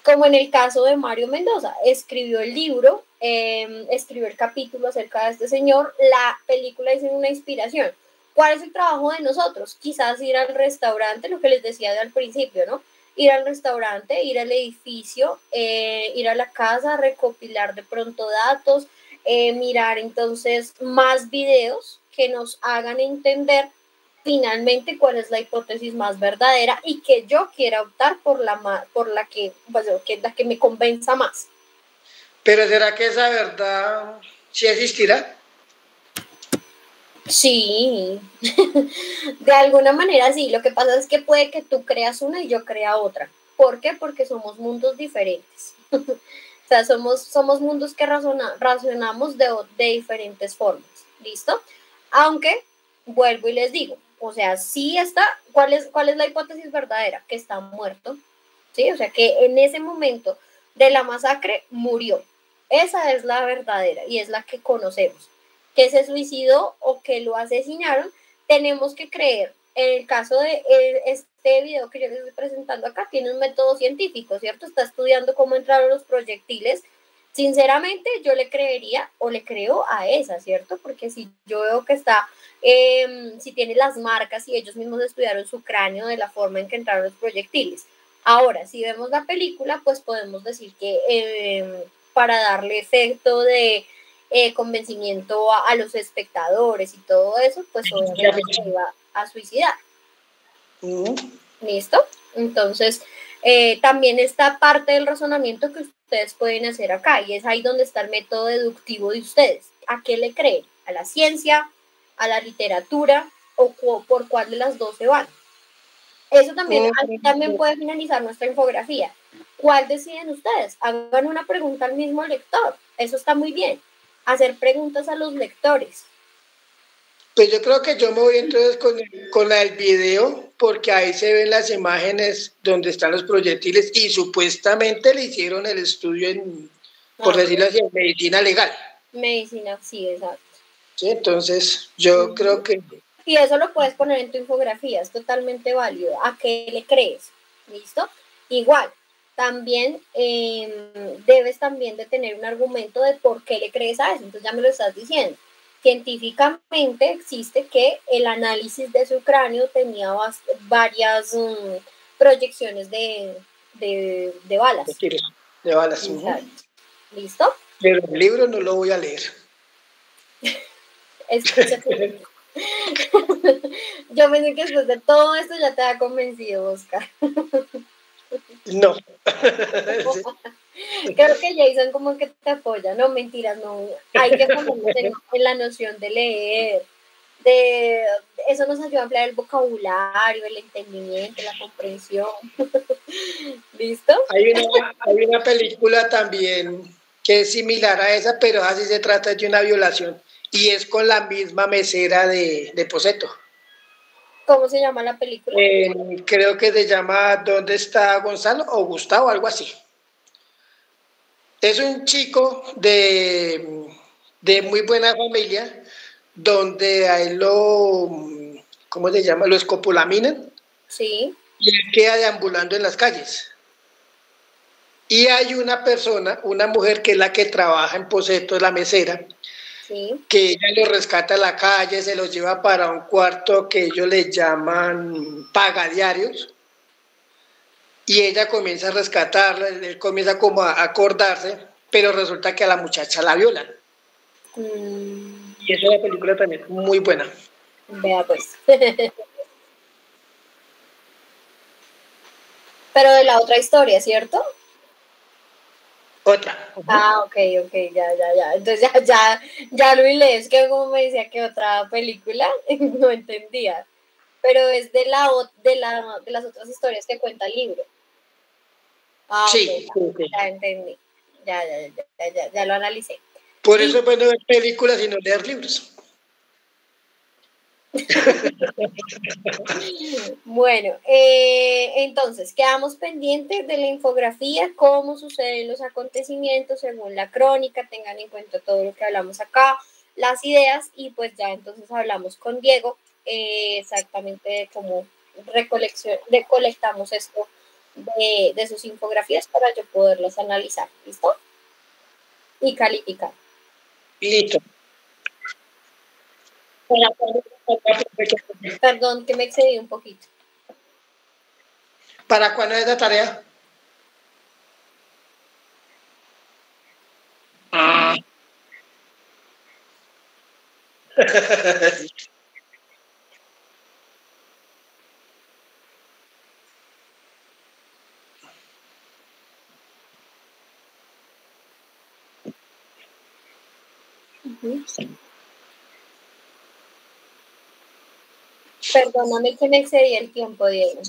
Como en el caso de Mario Mendoza, escribió el libro, escribió el capítulo acerca de este señor, la película es una inspiración. ¿Cuál es el trabajo de nosotros? Quizás ir al restaurante, lo que les decía al principio, ¿no? Ir al restaurante, ir al edificio, ir a la casa, recopilar de pronto datos, mirar entonces más videos que nos hagan entender finalmente cuál es la hipótesis más verdadera y que yo quiera optar por la que me convenza más. Pero ¿será que esa verdad sí existirá? Sí, de alguna manera sí. Lo que pasa es que puede que tú creas una y yo crea otra. ¿Por qué? Porque somos mundos diferentes. O sea, somos mundos que razonamos de diferentes formas. ¿Listo? Aunque, vuelvo y les digo, o sea, sí está, ¿cuál es la hipótesis verdadera? Que está muerto, ¿sí? O sea, que en ese momento de la masacre murió. Esa es la verdadera y es la que conocemos. Que se suicidó o que lo asesinaron, tenemos que creer. En el caso de este video que yo les estoy presentando acá, tiene un método científico, ¿cierto? Está estudiando cómo entraron los proyectiles. Sinceramente, yo le creería o le creo a esa, ¿cierto? Porque si yo veo que está, si tiene las marcas y ellos mismos estudiaron su cráneo de la forma en que entraron los proyectiles. Ahora, si vemos la película, pues podemos decir que para darle efecto de convencimiento a los espectadores y todo eso, pues obviamente se iba a suicidar. ¿Listo? Entonces, también está parte del razonamiento que ustedes pueden hacer acá, y es ahí donde está el método deductivo de ustedes. ¿A qué le creen? ¿A la ciencia? ¿A la literatura? ¿O por cuál de las dos se van? Eso también, también puede finalizar nuestra infografía. ¿Cuál deciden ustedes? Hagan una pregunta al mismo lector. Eso está muy bien. Hacer preguntas a los lectores. Pues yo creo que yo me voy entonces con la del video, porque ahí se ven las imágenes donde están los proyectiles y supuestamente le hicieron el estudio por decirlo así, en medicina legal. Medicina, sí, exacto. Sí, entonces yo creo que... Y eso lo puedes poner en tu infografía, es totalmente válido. ¿A qué le crees? ¿Listo? Igual, también debes también de tener un argumento de por qué le crees a eso. Entonces ya me lo estás diciendo. Científicamente existe que el análisis de su cráneo tenía varias proyecciones de de balas. De tiros, de balas. ¿Listo? Pero el libro no lo voy a leer. Yo pensé que después de todo esto ya te ha convencido, Oscar. No. Creo que Jason como que te apoya. No, mentiras, no. Hay que ponernos en la noción de leer. Eso nos ayuda a ampliar el vocabulario, el entendimiento, la comprensión. ¿Listo? Hay una película también que es similar a esa, pero así se trata de una violación. Y es con la misma mesera de Poseto. ¿Cómo se llama la película? Creo que se llama ¿Dónde está Gonzalo? O Gustavo, algo así. Es un chico de muy buena familia, donde a él ¿cómo se llama? Lo escopulaminan. Sí. Y él queda deambulando en las calles. Y hay una persona, una mujer que es la que trabaja en Poseto, la mesera, sí, que ella lo rescata a la calle, se los lleva para un cuarto que ellos le llaman pagadiarios, y ella comienza a rescatarla, él comienza como a acordarse, pero resulta que a la muchacha la violan. Y eso es una película también muy buena. Vea pues. Pero de la otra historia, ¿cierto? Otra. Ah, ok, ya. Entonces ya lo lees, que como me decía que otra película, no entendía. Pero es de las otras historias que cuenta el libro. Ah, sí, okay. Ya entendí. Ya lo analicé. Por eso es bueno ver películas y no leer libros. Bueno, entonces quedamos pendientes de la infografía, cómo suceden los acontecimientos según la crónica, tengan en cuenta todo lo que hablamos acá, las ideas, y pues ya entonces hablamos con Diego exactamente de cómo recolectamos esto de sus infografías para yo poderlas analizar, ¿listo? Y calificar. Listo. Perdón, que me excedí un poquito. ¿Para cuándo es la tarea? Perdóname que me excedí el tiempo, Diego.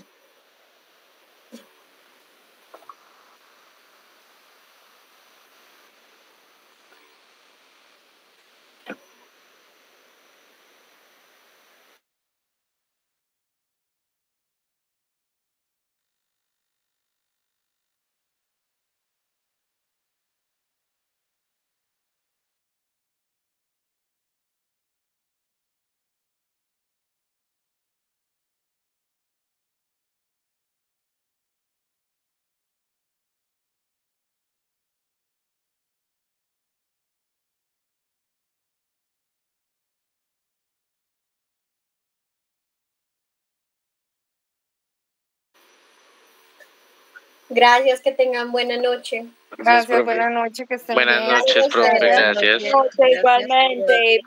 Gracias, que tengan buena noche. Gracias, buena noche, que estén bien. Buenas noches, profe, gracias. Igualmente.